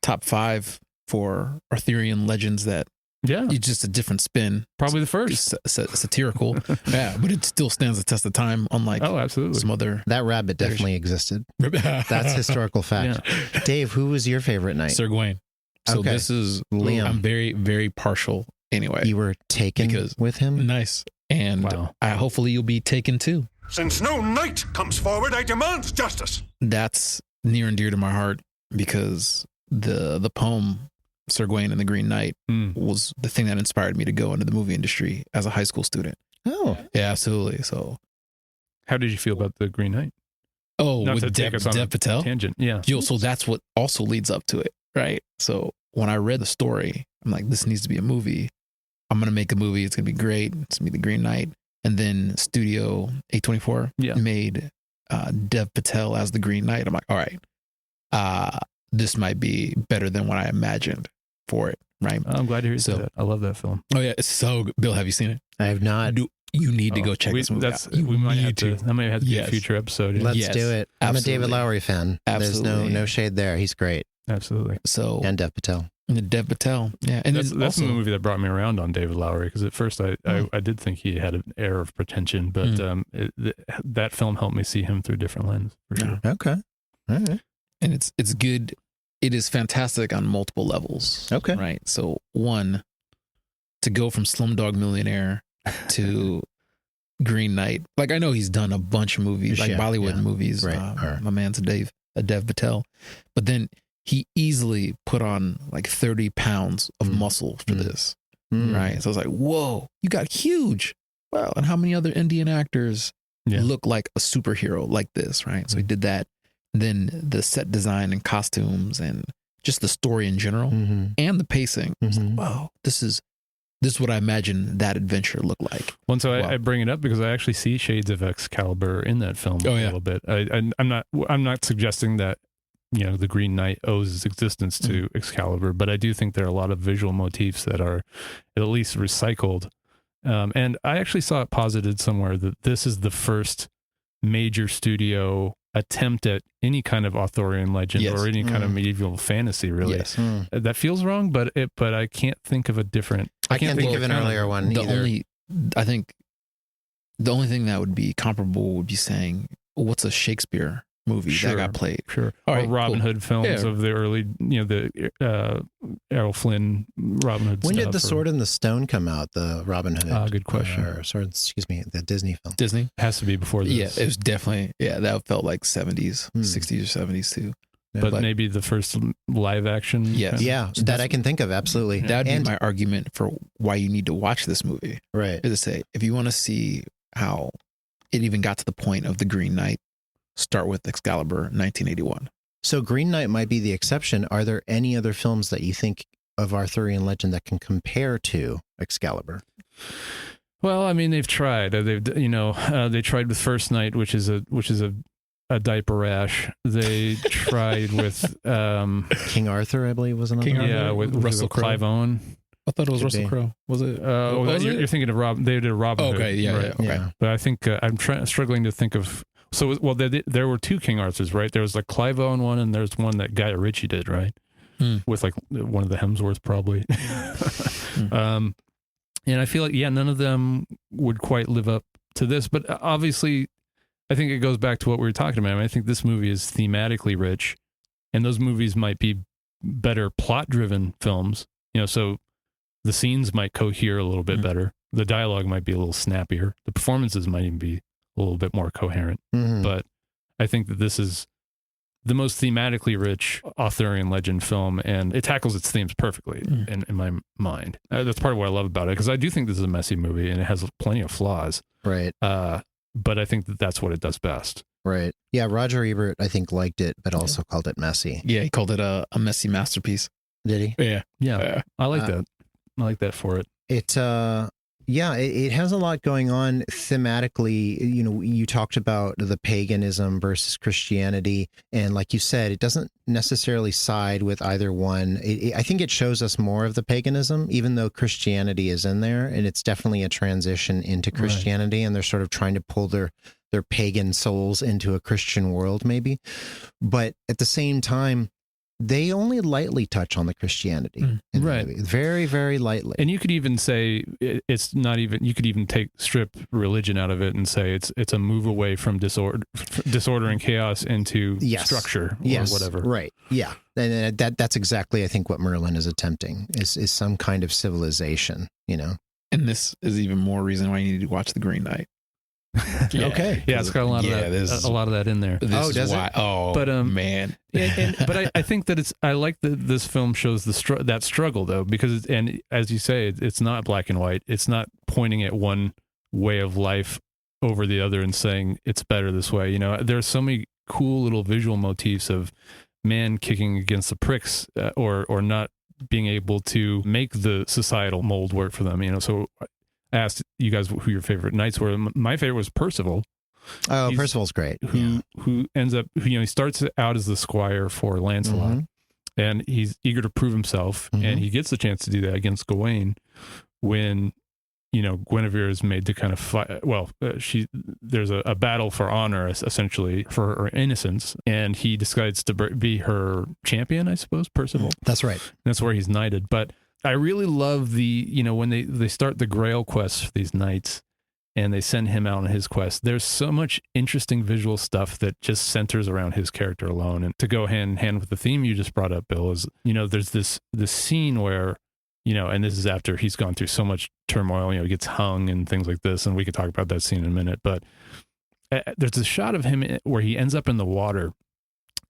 top 5 for Arthurian legends that it's just a different spin. Probably the first. Satirical. But it still stands the test of time, unlike absolutely. some other. That rabbit definitely existed. That's historical fact. Yeah. Dave, who was your favorite knight? Sir Gawain. So this is Liam. I'm very, very partial anyway. You were taken with him? Nice. And hopefully you'll be taken too. Since no knight comes forward, I demand justice. That's near and dear to my heart because the poem Sir Gawain and the Green Knight was the thing that inspired me to go into the movie industry as a high school student. Oh. Yeah, absolutely. So how did you feel about the Green Knight? Oh, not with Dev Patel? Tangent. Yeah. So that's what also leads up to it, right? So when I read the story, I'm like, this needs to be a movie. I'm going to make a movie. It's going to be great. It's going to be the Green Knight. And then Studio A24 made Dev Patel as the Green Knight. I'm like, all right, this might be better than what I imagined for it, right? I'm glad to hear that. I love that film. Oh, yeah. It's so good. Bill, have you seen it? I have not. You need to go check this movie out. That might have to be a future episode. Let's do it. I'm a David Lowery fan. Absolutely. There's no shade there. He's great. Absolutely. So and Dev Patel. Dev Patel, yeah, and that's also the movie that brought me around on David Lowery because at first I did think he had an air of pretension, but that film helped me see him through a different lens. For sure. Okay, all right, and it's good. It is fantastic on multiple levels. Okay, right. So one, to go from Slumdog Millionaire to Green Knight. Like I know he's done a bunch of movies, like Bollywood movies. Right, my man's Dev Patel, but then he easily put on like 30 pounds of muscle for this, right? So I was like, whoa, you got huge. Wow. And how many other Indian actors look like a superhero like this, right? So he did that. And then the set design and costumes and just the story in general and the pacing. I was like, wow, this is what I imagine that adventure looked like. Well, so I bring it up because I actually see shades of Excalibur in that film a little bit. I'm not suggesting that the Green Knight owes its existence to Excalibur, but I do think there are a lot of visual motifs that are at least recycled. And I actually saw it posited somewhere that this is the first major studio attempt at any kind of Arthurian legend or any kind of medieval fantasy, really. Yes. That feels wrong, but I can't think of a different. I can't think of an earlier one either. I think the only thing that would be comparable would be saying, what's a Shakespeare movie that got played? Sure. Or Robin Hood films of the early, the Errol Flynn Robin Hood When stuff. did The Sword and the Stone come out, the Robin Hood? Good question. The Disney film. Disney? Has to be before this. Yeah, it was definitely, that felt like 70s, 60s or 70s too. But maybe the first live action. Yes. Yeah, that I can think of, absolutely. That would be my argument for why you need to watch this movie. Right. Is to say, if you want to see how it even got to the point of the Green Knight, start with Excalibur, 1981. So Green Knight might be the exception. Are there any other films that you think of Arthurian legend that can compare to Excalibur? Well, I mean, they've tried. They tried with First Night, which is a diaper rash. They tried with King Arthur, I believe, was another King one. Arthur. yeah, with Russell Crowe. Clive Owen. I thought it was Could Russell be. Crowe. Was it? Oh, you're thinking of Rob. They did a Robin Hood. Okay, yeah, right. yeah, okay. Yeah. But I think I'm struggling to think of. So, well, there were two King Arthurs, right? There was like Clive Owen one, and there's one that Guy Ritchie did, right? With like one of the Hemsworth, probably. And I feel like, none of them would quite live up to this. But obviously, I think it goes back to what we were talking about. I mean, I think this movie is thematically rich, and those movies might be better plot-driven films. So the scenes might cohere a little bit better. The dialogue might be a little snappier. The performances might even be a little bit more coherent. Mhm. But I think that this is the most thematically rich Arthurian legend film, and it tackles its themes perfectly in my mind. That's part of what I love about it, because I do think this is a messy movie, and it has plenty of flaws. Right. But I think that that's what it does best. Right. Yeah, Roger Ebert, I think, liked it, but also called it messy. Yeah, he called it a messy masterpiece. Did he? Yeah. Yeah, I like that. I like that for it. It has a lot going on thematically. You talked about the paganism versus Christianity, and like you said, it doesn't necessarily side with either one. I think it shows us more of the paganism, even though Christianity is in there, and it's definitely a transition into Christianity, and they're sort of trying to pull their pagan souls into a Christian world, maybe. But at the same time, they only lightly touch on the Christianity in the movie. Very, very lightly. And you could even say it's not even. You could even strip religion out of it and say it's a move away from disorder and chaos into structure or whatever. Right. Yeah. And that's exactly, I think, what Merlin is attempting is some kind of civilization. And this is even more reason why you need to watch The Green Knight. Okay. Yeah, it's got a lot of that. A lot of that in there. Does it? Oh, but man. But I think that I like that this film shows that struggle though, because and as you say, it's not black and white. It's not pointing at one way of life over the other and saying it's better this way. There's so many cool little visual motifs of man kicking against the pricks or not being able to make the societal mold work for them. So I asked you guys who your favorite knights were. My favorite was Percival. Oh, Percival's great. Who ends up, he starts out as the squire for Lancelot, and he's eager to prove himself, and he gets the chance to do that against Gawain when, Guinevere is made to kind of fight. Well, there's a battle for honor, essentially, for her innocence, and he decides to be her champion, I suppose, Percival. That's right. That's where he's knighted. But I really love when they start the Grail quest for these knights and they send him out on his quest. There's so much interesting visual stuff that just centers around his character alone. And to go hand in hand with the theme you just brought up, Bill, is, there's this scene where, and this is after he's gone through so much turmoil, he gets hung and things like this. And we could talk about that scene in a minute, but there's a shot of him where he ends up in the water,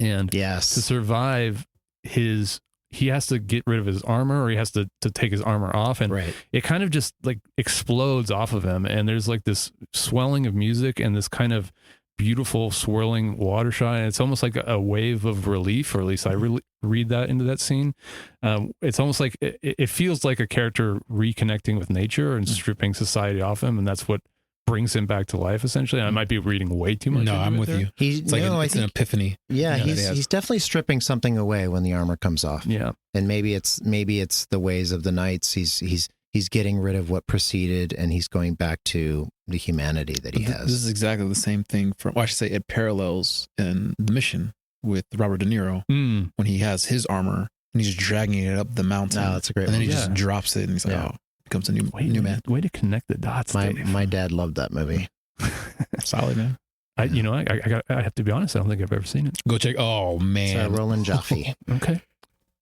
and to survive he has to get rid of his armor, or he has to take his armor off, and it kind of just like explodes off of him, and there's like this swelling of music and this kind of beautiful swirling water shot, and it's almost like a wave of relief, or at least I really read that into that scene. It's almost like it feels like a character reconnecting with nature and stripping society off him, and that's what brings him back to life, essentially. I might be reading way too much. No, I'm with you. It's an epiphany. Yeah, he's definitely stripping something away when the armor comes off. Yeah, and maybe it's the ways of the knights. He's getting rid of what preceded, and he's going back to the humanity that he has. This is exactly the same thing I should say it parallels in The Mission with Robert De Niro when he has his armor and he's dragging it up the mountain. Oh, that's a great and one. then he just drops it, and he's like, becomes a new man. Way to connect the dots. My dad loved that movie. Solid, man. I have to be honest. I don't think I've ever seen it. Go check. Oh man, Roland Jaffe. Okay,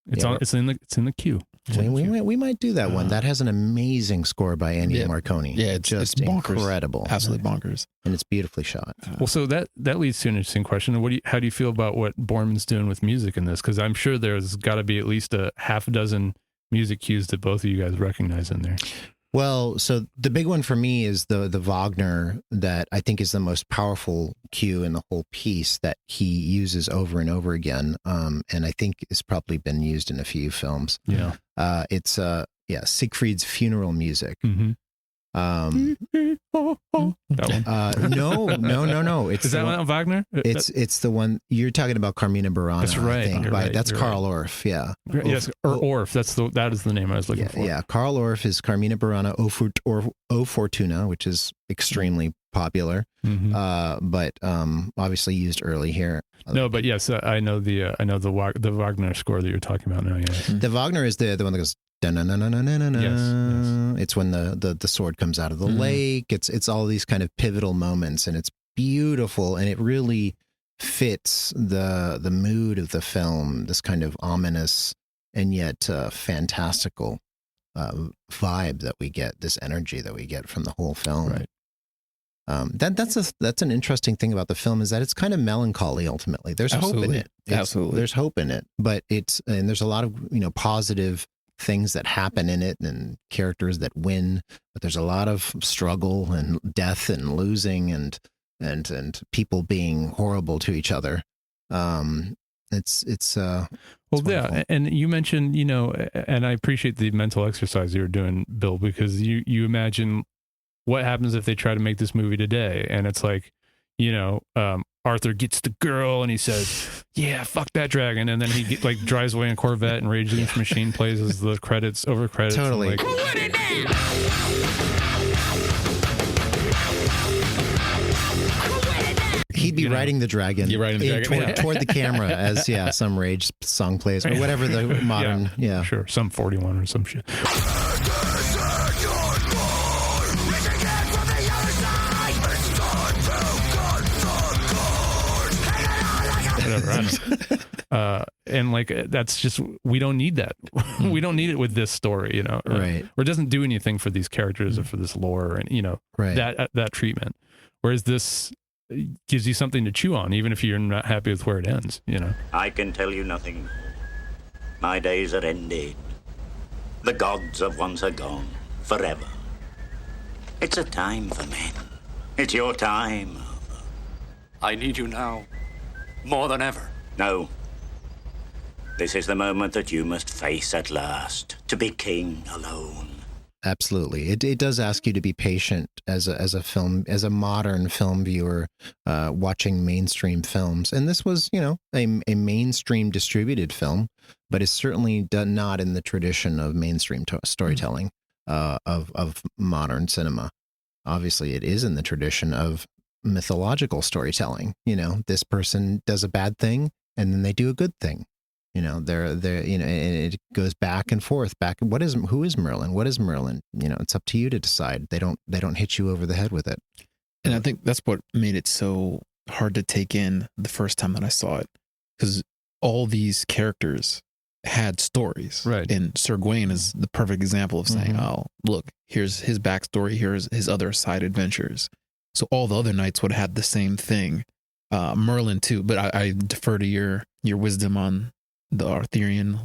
it's in the queue. We might do that one. That has an amazing score by Ennio Morricone. Yeah, it's just bonkers. Incredible, absolutely bonkers, and it's beautifully shot. Well, so that leads to an interesting question. How do you feel about what Boorman's doing with music in this? Because I'm sure there's got to be at least a half a dozen music cues that both of you guys recognize in there. Well, so the big one for me is the Wagner that I think is the most powerful cue in the whole piece that he uses over and over again, and I think it's probably been used in a few films. Yeah. It's Siegfried's funeral music. Mm-hmm. That one. No. Is that one Wagner? It's the one you're talking about, Carmina Burana. That's right. I think. You're right. That's You're Carl Orff. Yeah. Yes, or Orff. That is the name I was looking for. Yeah. Carl Orff is Carmina Burana O Fortuna, which is extremely popular. Mm-hmm. But obviously used early here. No, but yes, I know the Wagner score that you're talking about now. Yes. The Wagner is the one that goes. Yes. It's when the sword comes out of the lake. It's all these kind of pivotal moments, and it's beautiful, and it really fits the mood of the film. This kind of ominous and yet fantastical vibe that we get. This energy that we get from the whole film. Right. That's an interesting thing about the film is that it's kind of melancholy. Ultimately, there's hope in it. Absolutely, there's hope in it, but there's a lot of positive things that happen in it and characters that win, but there's a lot of struggle and death and losing and people being horrible to each other. It's yeah, and you mentioned, and I appreciate the mental exercise you were doing, Bill, because you imagine what happens if they try to make this movie today, and it's like, Arthur gets the girl and he says, "Yeah, fuck that dragon," and then he drives away in a Corvette, and Rage Against the Machine plays as the over credits. Totally. He'd be riding the dragon. You're riding the dragon toward the camera as some Rage song plays or whatever the modern sure, some 41 or some shit. Whatever. And that's just, we don't need that. We don't need it with this story, right? Or it doesn't do anything for these characters or for this lore, and right. that treatment. Whereas this gives you something to chew on, even if you're not happy with where it ends. I can tell you nothing. My days are ended. The gods of once are gone forever. It's a time for men. It's your time. I need you now. More than ever. No. This is the moment that you must face at last, to be king alone. Absolutely. It does ask you to be patient as a modern film viewer watching mainstream films. And this was, a mainstream distributed film, but it's certainly not in the tradition of mainstream storytelling of modern cinema. Obviously, it is in the tradition of mythological storytelling. This person does a bad thing and then they do a good thing. And it goes back and forth. Who is Merlin? What is Merlin? It's up to you to decide. They don't hit you over the head with it. And I think that's what made it so hard to take in the first time that I saw it, because all these characters had stories. Right. And Sir Gawain is the perfect example of saying, oh, look, here's his backstory. Here's his other side adventures. So all the other knights would have had the same thing. Merlin too, but I defer to your wisdom on the Arthurian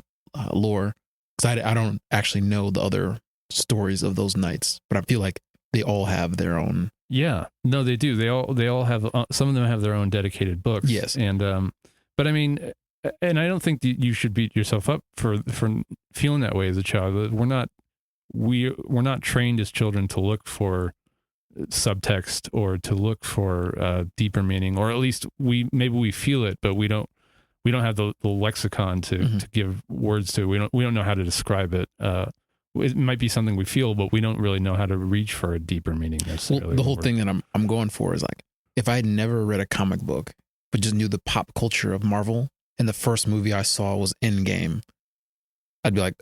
lore, because I don't actually know the other stories of those knights, but I feel like they all have their own. Yeah, no, they do. They all have. Some of them have their own dedicated books. Yes, and but I mean, and I don't think that you should beat yourself up for feeling that way as a child. We're not trained as children to look for subtext or to look for deeper meaning, or at least maybe we feel it, but we don't have the lexicon to give words to. We don't know how to describe it. It might be something we feel, but we don't really know how to reach for a deeper meaning necessarily. Well, the whole thing that I'm going for is like, if I had never read a comic book but just knew the pop culture of Marvel, and the first movie I saw was Endgame, I'd be like,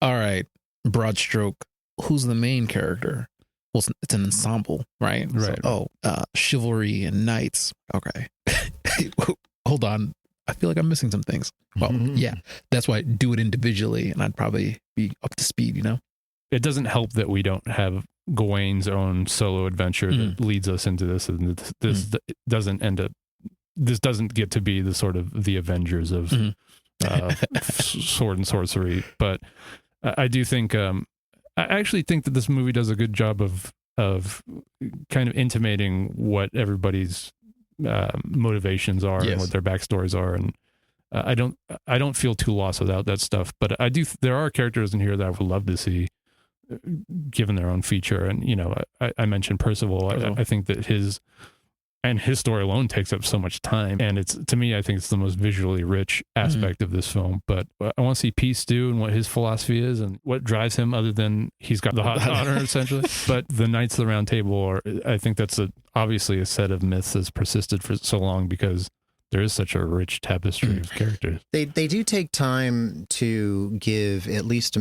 all right, broad stroke, who's the main character? Well, it's an ensemble, right? Right. So, chivalry and knights. Okay. Hold on. I feel like I'm missing some things. Well, yeah, that's why I do it individually, and I'd probably be up to speed, It doesn't help that we don't have Gawain's own solo adventure that leads us into this, and this doesn't get to be the sort of the Avengers of sword and sorcery. But I do think I actually think that this movie does a good job of kind of intimating what everybody's motivations are and what their backstories are, and I don't feel too lost without that stuff. But I do. There are characters in here that I would love to see given their own feature, and I mentioned Percival. I think that his story alone takes up so much time, and to me I think it's the most visually rich aspect of this film. But I want to see P. Stew and what his philosophy is and what drives him, other than he's got the hot honor essentially. But the Knights of the Round Table I think that's obviously a set of myths that's persisted for so long because there is such a rich tapestry of characters. They do take time to give at least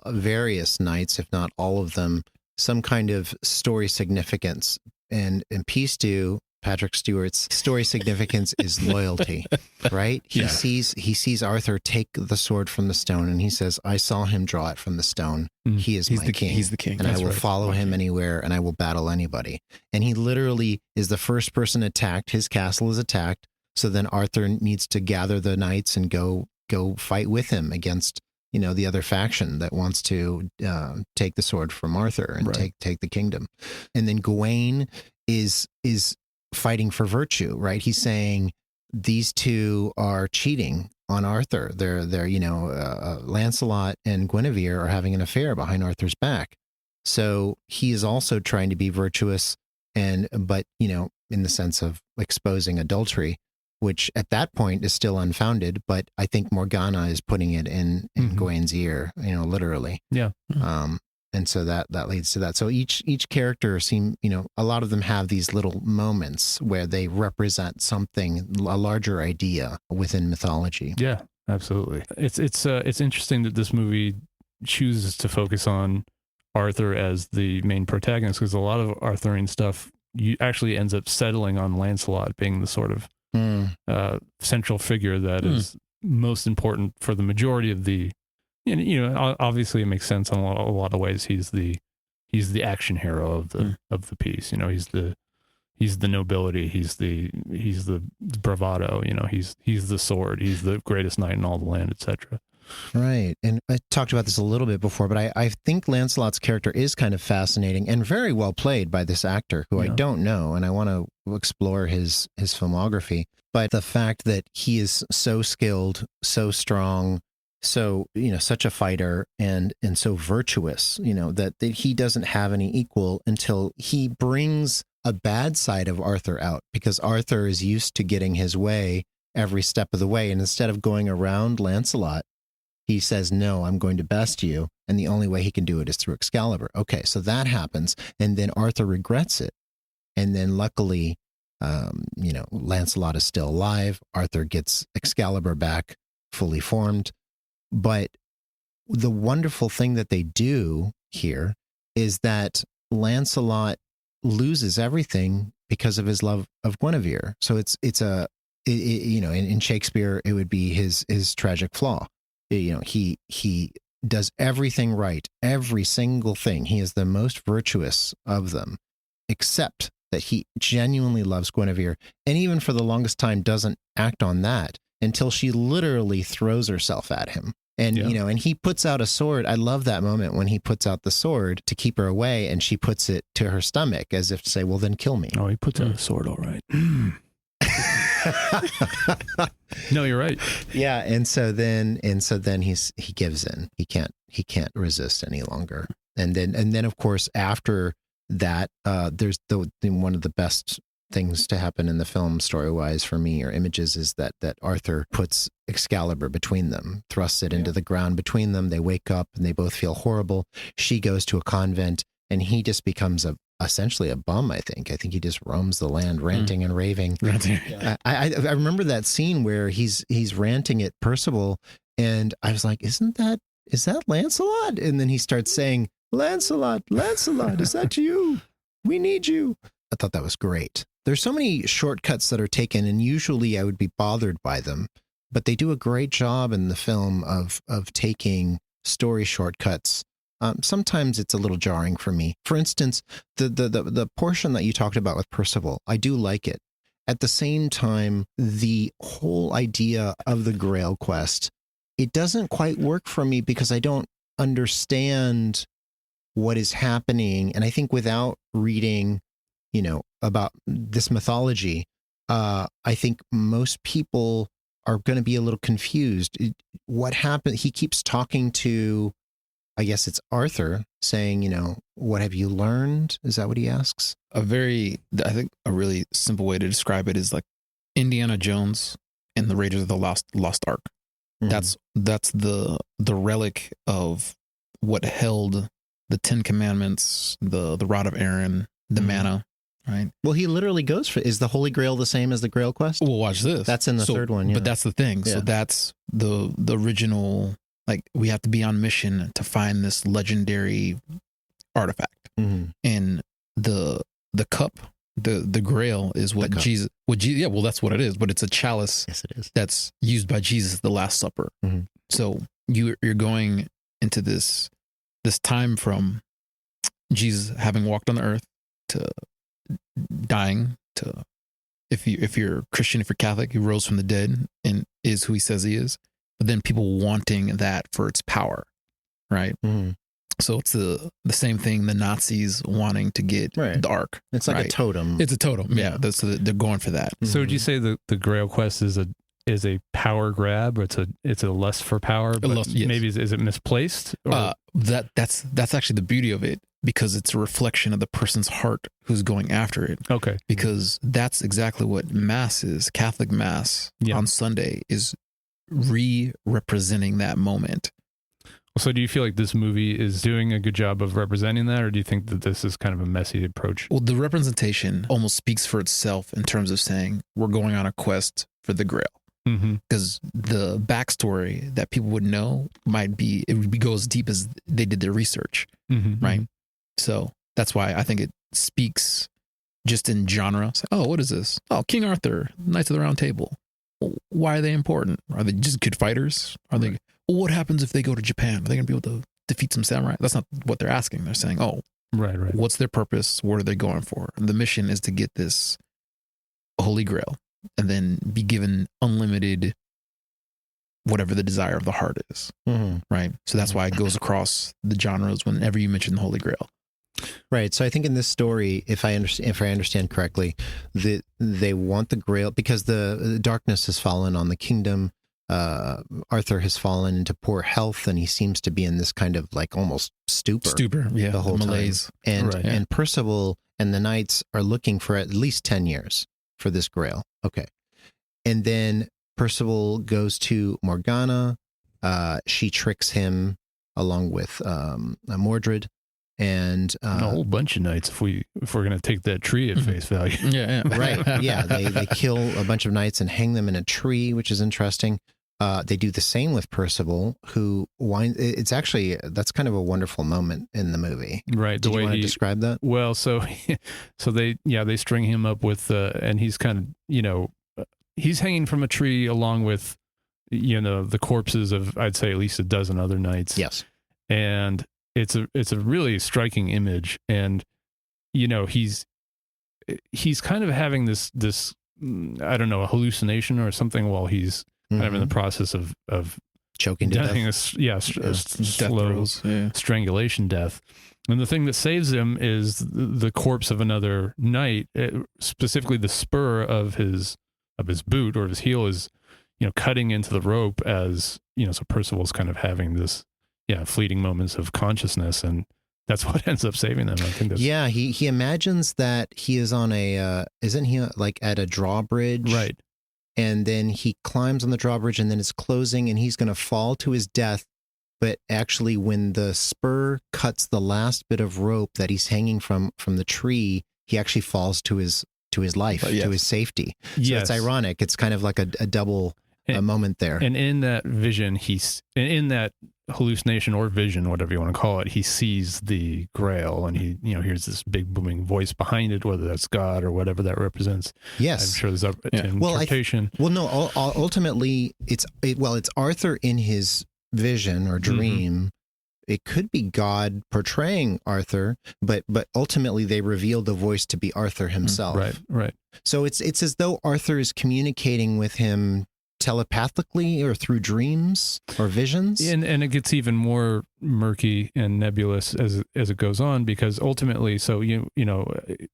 various knights, if not all of them, some kind of story significance. And P. Stew, Patrick Stewart's story significance is loyalty, right? He sees Arthur take the sword from the stone, and he says, "I saw him draw it from the stone. He is my king. He's the king, and I will follow him anywhere, and I will battle anybody." And he literally is the first person attacked. His castle is attacked, so then Arthur needs to gather the knights and go fight with him against the other faction that wants to take the sword from Arthur and take the kingdom. And then Gawain is fighting for virtue, right? He's saying these two are cheating on Arthur. They're Lancelot and Guinevere are having an affair behind Arthur's back. So he is also trying to be virtuous, but in the sense of exposing adultery, which at that point is still unfounded. But I think Morgana is putting it in Gawain's ear, literally. Yeah. And so that leads to that. So each character a lot of them have these little moments where they represent something, a larger idea within mythology. Yeah, absolutely. It's interesting that this movie chooses to focus on Arthur as the main protagonist, because a lot of Arthurian stuff actually ends up settling on Lancelot being the sort of central figure that is most important for the majority of the. Obviously it makes sense in a lot of ways. He's the action hero of the piece. He's the nobility. He's the bravado. He's the sword. He's the greatest knight in all the land, etc. Right. And I talked about this a little bit before, but I think Lancelot's character is kind of fascinating and very well played by this actor who I don't know, and I want to explore his filmography. But the fact that he is so skilled, so strong, so such a fighter and so virtuous, that he doesn't have any equal until he brings a bad side of Arthur out, because Arthur is used to getting his way every step of the way, and instead of going around Lancelot, he says, "No, I'm going to best you," and the only way he can do it is through Excalibur. Okay, so that happens, and then Arthur regrets it, and then luckily Lancelot is still alive. Arthur gets Excalibur back fully formed. But the wonderful thing that they do here is that Lancelot loses everything because of his love of Guinevere. So in Shakespeare, it would be his tragic flaw. He does everything right, every single thing. He is the most virtuous of them, except that he genuinely loves Guinevere, and even for the longest time doesn't act on that until she literally throws herself at him. And, and he puts out a sword. I love that moment when he puts out the sword to keep her away, and she puts it to her stomach as if to say, "Well, then kill me." Oh, he puts out a sword. All right. No, you're right. Yeah. And so then he gives in. He can't resist any longer. And then of course, after that, there's one of the best things to happen in the film story-wise for me, or images, is that Arthur puts Excalibur between them, thrusts it into the ground between them. They wake up and they both feel horrible. She goes to a convent, and he just becomes essentially a bum. I think he just roams the land, ranting and raving. I remember that scene where he's ranting at Percival, and I was like, is that Lancelot? And then he starts saying, "Lancelot, Lancelot, is that you? We need you." I thought that was great. There's so many shortcuts that are taken, and usually I would be bothered by them, but they do a great job in the film of taking story shortcuts. Sometimes it's a little jarring for me. For instance, the portion that you talked about with Percival, I do like it. At the same time, the whole idea of the Grail quest, it doesn't quite work for me because I don't understand what is happening. And I think without reading, about this mythology, I think most people are going to be a little confused. What happened? He keeps talking to, I guess it's Arthur, saying, what have you learned? Is that what he asks? I think a really simple way to describe it is like Indiana Jones and the Raiders of the Lost Ark. Mm-hmm. That's the relic of what held the 10 Commandments, the rod of Aaron, the manna, right? Well, he literally goes for, is the Holy Grail the same as the Grail Quest? Well, watch this. That's in the third one, yeah. But that's the thing. Yeah. So that's the original, like, we have to be on mission to find this legendary artifact. Mm-hmm. And the cup, the Grail is what Jesus, that's what it is, but it's a chalice. Yes, it is. That's used by Jesus at the Last Supper. Mm-hmm. So you're going into this time from Jesus having walked on the earth to dying, to if you're Christian, if you're Catholic, he rose from the dead and is who he says he is, but then people wanting that for its power, right? Mm-hmm. So it's the same thing, the Nazis wanting to get the Ark. It's like a totem. It's a totem. Yeah. So they're going for that. So would you say the Grail Quest is a power grab, or it's a lust for power, but yes. Maybe is it misplaced? Or? That's actually the beauty of it, because it's a reflection of the person's heart who's going after it. Okay. Because that's exactly what Mass is. Catholic Mass on Sunday is representing that moment. So do you feel like this movie is doing a good job of representing that, or do you think that this is kind of a messy approach? Well, the representation almost speaks for itself in terms of saying we're going on a quest for the Grail. Because the backstory that people would know it would go as deep as they did their research, right? So that's why I think it speaks just in genre. Oh, what is this? Oh, King Arthur, Knights of the Round Table. Well, why are they important? Are they just good fighters? Are they? Well, what happens if they go to Japan? Are they going to be able to defeat some samurai? That's not what they're asking. They're saying, oh, right. What's their purpose? What are they going for? And the mission is to get this Holy Grail, and then be given unlimited whatever the desire of the heart is, right? So that's why it goes across the genres whenever you mention the Holy Grail. Right. So I think in this story, if I understand correctly, they want the Grail because the darkness has fallen on the kingdom. Arthur has fallen into poor health, and he seems to be in this kind of like almost stupor, the whole malaise. Time. And Percival and the knights are looking for at least 10 years for this Grail. Okay. And then Percival goes to Morgana. She tricks him along with Mordred. And a whole bunch of knights if we're going to take that tree at face value. Yeah. Right. Yeah. They kill a bunch of knights and hang them in a tree, which is interesting. They do the same with Percival, who it's actually, that's kind of a wonderful moment in the movie. Right. Did you want to describe that? Well, so they string him up with, and he's kind of, he's hanging from a tree along with, the corpses of, I'd say at least a dozen other knights. Yes. And it's a really striking image. And, he's kind of having this, I don't know, a hallucination or something while he's kind of in the process of choking to death. Slow strangulation death. And the thing that saves him is the corpse of another knight, specifically the spur of his boot or his heel is, cutting into the rope as, so Percival's kind of having this, fleeting moments of consciousness, and that's what ends up saving them. I think that's... Yeah, he imagines that he is on isn't he like at a drawbridge? Right. And then he climbs on the drawbridge, and then it's closing, and he's going to fall to his death. But actually, when the spur cuts the last bit of rope that he's hanging from the tree, he actually falls to his life, to his safety. So it's ironic. It's kind of like a double moment there. And in that vision, in that hallucination or vision, whatever you want to call it, he sees the Grail, and he hears this big booming voice behind it, whether that's God or whatever that represents. Yes, I'm sure there's interpretation. Ultimately, it's Arthur in his vision or dream. Mm-hmm. It could be God portraying Arthur, but ultimately they reveal the voice to be Arthur himself. Right. So it's as though Arthur is communicating with him telepathically or through dreams or visions. And it gets even more murky and nebulous as it goes on, because ultimately, so you know,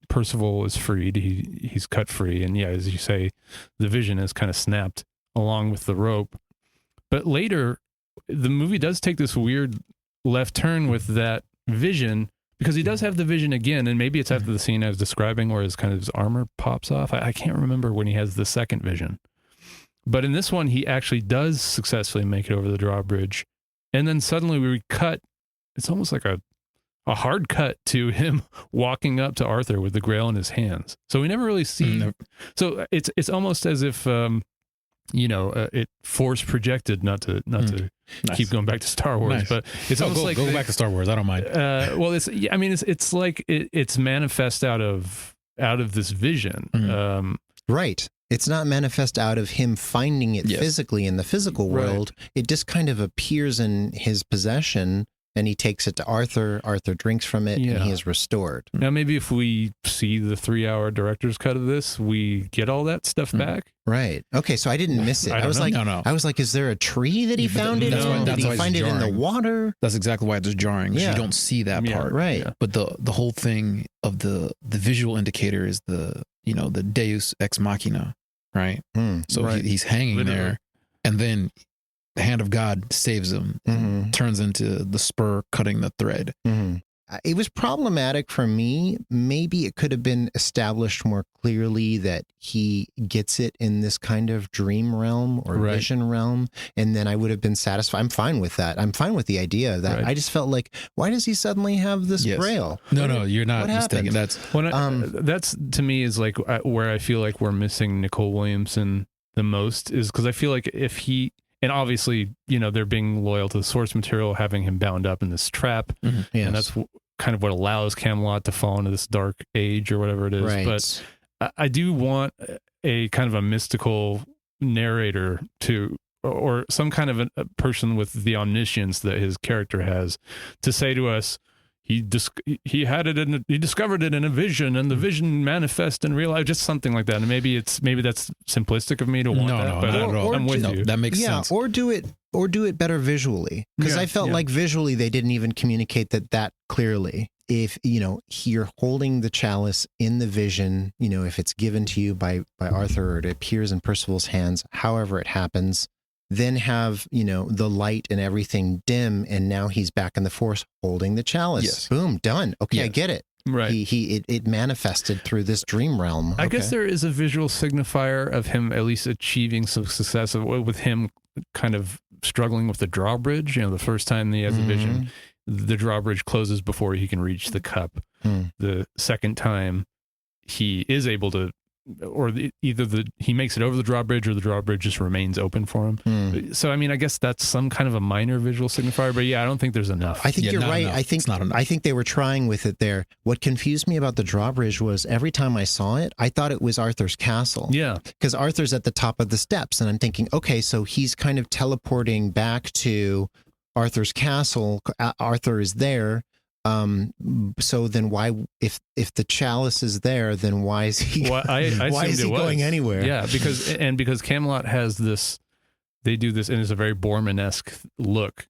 Percival is freed. He's cut free, and yeah, as you say, the vision is kind of snapped along with the rope. But later, the movie does take this weird left turn with that vision, because he does have the vision again, and maybe it's after the scene I was describing where his armor pops off. I can't remember when he has the second vision. But in this one, he actually does successfully make it over the drawbridge. And then suddenly we cut, it's almost like a hard cut to him walking up to Arthur with the Grail in his hands. So we never really see. So it's almost as if, it force projected, not to keep going back to Star Wars, but it's almost like go back to Star Wars. I don't mind. Well, it's like it's manifest out of this vision. Right. It's not manifest out of him finding it physically in the physical world. Right. It just kind of appears in his possession, and he takes it to Arthur. Arthur drinks from it, and he is restored. Now, maybe if we see the 3-hour director's cut of this, we get all that stuff back. Right. Okay, so I didn't miss it. I was like, I was like, is there a tree that he found it? Did he find it in the water? That's exactly why it's jarring. Yeah. You don't see that part. Right. Yeah. But the whole thing of the visual indicator is the Deus ex machina, right? So he's hanging there, and then the hand of God saves him, and turns into the spur cutting the thread. It was problematic for me. Maybe it could have been established more clearly that he gets it in this kind of dream realm or vision realm, and then I would have been satisfied. I'm fine with that. I'm fine with the idea of that. I just felt like, why does he suddenly have this Grail? No, you're not mistaken. That's to me is like where I feel like we're missing Nicol Williamson the most, is because I feel like if he, and obviously, they're being loyal to the source material, having him bound up in this trap. And that's kind of what allows Camelot to fall into this dark age or whatever it is. Right. But I do want a kind of a mystical narrator or some kind of a person with the omniscience that his character has, to say to us, he discovered it in a vision, and the vision manifest and realized, just something like that. And maybe that's simplistic of me to want that, but I'm with you. That makes sense. Or do it better visually, because I felt like visually they didn't even communicate that clearly. If you're holding the chalice in the vision, if it's given to you by Arthur, or it appears in Percival's hands, however it happens, then have, the light and everything dim, and now he's back in the Force holding the chalice. Yes. Boom, done. Okay, I get it. Right. It manifested through this dream realm. I guess there is a visual signifier of him at least achieving some success with him kind of struggling with the drawbridge. The first time he has a vision, the drawbridge closes before he can reach the cup. The second time he is able to, or he makes it over the drawbridge, or the drawbridge just remains open for him. So, I guess that's some kind of a minor visual signifier, but I don't think there's enough. I think you're right. I think it's not enough. I think they were trying with it there. What confused me about the drawbridge was every time I saw it, I thought it was Arthur's castle. Yeah. Because Arthur's at the top of the steps, and I'm thinking, okay, so he's kind of teleporting back to Arthur's castle. Arthur is there. So then why, if the chalice is there, then why is he, why is he going anywhere? Yeah, because Camelot has this, they do this, and it's a very Boorman-esque look,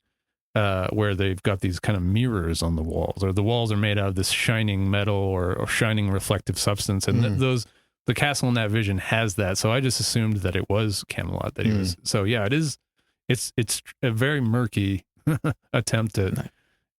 where they've got these kind of mirrors on the walls, or the walls are made out of this shining metal or shining reflective substance. And the castle in that vision has that. So I just assumed that it was Camelot that he was. So yeah, it's a very murky attempt at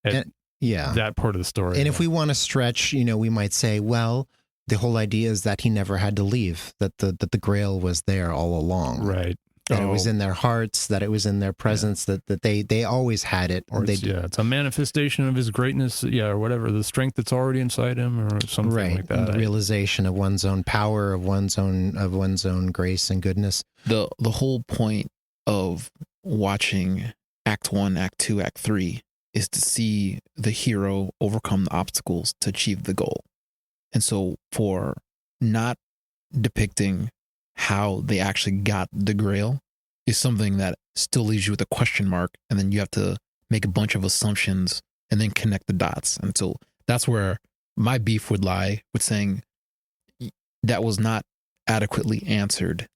that part of the story. And if we want to stretch, we might say, well, the whole idea is that he never had to leave, that the Grail was there all along. Right. That it was in their hearts, that it was in their presence, that they always had it. Or it's a manifestation of his greatness, or whatever, the strength that's already inside him, or something like that. The realization of one's own power, of one's own grace and goodness. The whole point of watching Act 1, Act 2, Act 3 is to see the hero overcome the obstacles to achieve the goal. And so for not depicting how they actually got the Grail is something that still leaves you with a question mark, and then you have to make a bunch of assumptions and then connect the dots. And so that's where my beef would lie, with saying that was not adequately answered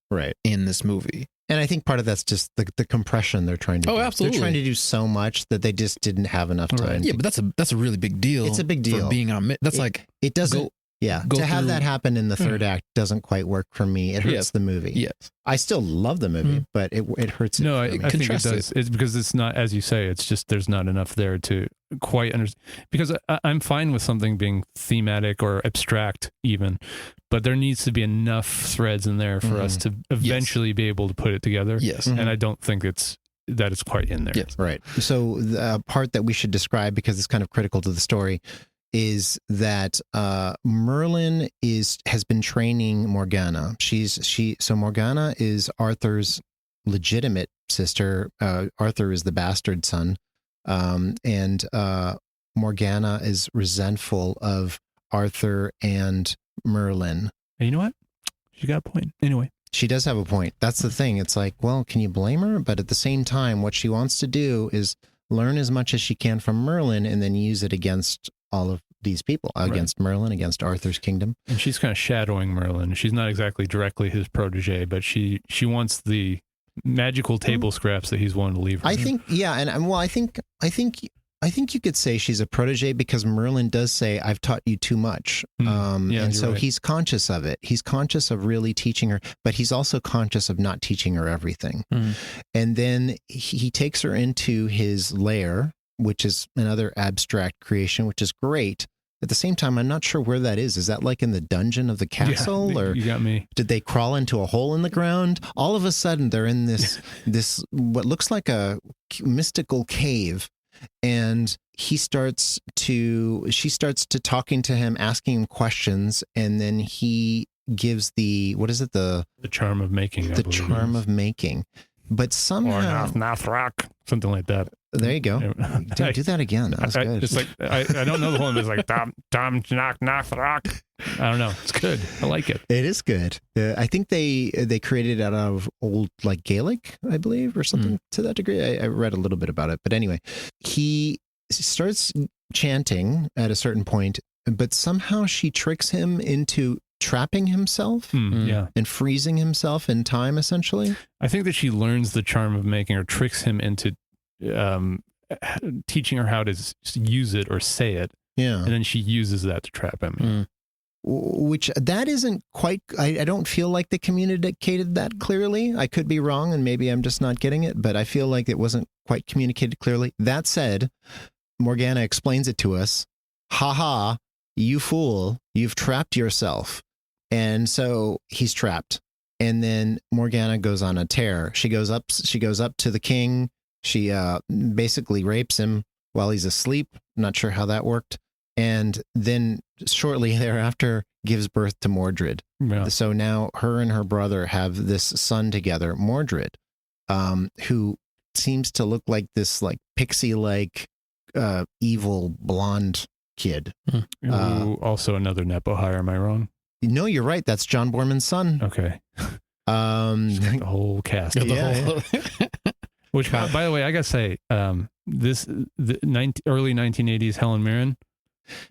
in this movie. And I think part of that's just the compression they're trying to do. Absolutely. They're trying to do so much that they just didn't have enough time. Right. Yeah, but that's a really big deal. It's a big deal. for being on. That's like it doesn't. go to have through- that happen in the third act doesn't quite work for me. It hurts Yes. the movie. Yes. I still love the movie, but it hurts. No, it for me. I think it Contrast does. It's because it's not, as you say, it's just there's not enough there to quite understand. Because I'm fine with something being thematic or abstract even, but there needs to be enough threads in there for us to eventually be able to put it together. Yes. And I don't think it's quite in there. Yes. Right. So the part that we should describe, because it's kind of critical to the story, is that Merlin has been training Morgana. So Morgana is Arthur's legitimate sister. Arthur is the bastard son, and Morgana is resentful of Arthur and Merlin. And you know what? She got a point. Anyway. She does have a point. That's the thing. It's like, well, can you blame her? But at the same time, what she wants to do is learn as much as she can from Merlin and then use it against all of these people, against Merlin, against Arthur's kingdom. And she's kind of shadowing Merlin. She's not exactly directly his protege, but she wants the magical table scraps that he's willing to leave her. I think, yeah. And well, I think you could say she's a protege because Merlin does say, I've taught you too much. And so he's conscious of it. He's conscious of really teaching her, but he's also conscious of not teaching her everything. And then he takes her into his lair, which is another abstract creation, which is great. At the same time, I'm not sure where that is. Is that like in the dungeon of the castle, or you got me? Did they crawl into a hole in the ground? All of a sudden, they're in this what looks like a mystical cave. And she starts to talking to him, asking him questions, and then he gives the charm of making. The charm of making, but somehow Nathrak, something like that. There you go. Dude, do that again. That was good. It's like I don't know the whole name. It's like Dom Nathrak. I don't know. It's good. I like it. It is good. I think they created it out of old like Gaelic, I believe, or something to that degree. I read a little bit about it, but anyway, he starts chanting at a certain point, but somehow she tricks him into trapping himself and freezing himself in time, essentially. I think that she learns the charm of making, or tricks him into teaching her how to use it or say it. Yeah. And then she uses that to trap him. Which that isn't quite, I don't feel like they communicated that clearly. I could be wrong, and maybe I'm just not getting it, but I feel like it wasn't quite communicated clearly. That said, Morgana explains it to us. Ha ha, you fool, you've trapped yourself. And so he's trapped. And then Morgana goes on a tear. She goes up to the king. She basically rapes him while he's asleep. I'm not sure how that worked. And then shortly thereafter gives birth to Mordred. Yeah. So now her and her brother have this son together, Mordred, who seems to look like this like pixie-like evil blonde kid. Also another Nepo hire, am I wrong? No, you're right. That's John Boorman's son. Okay. The whole cast. Which, by the way, I gotta say, early 1980s Helen Mirren.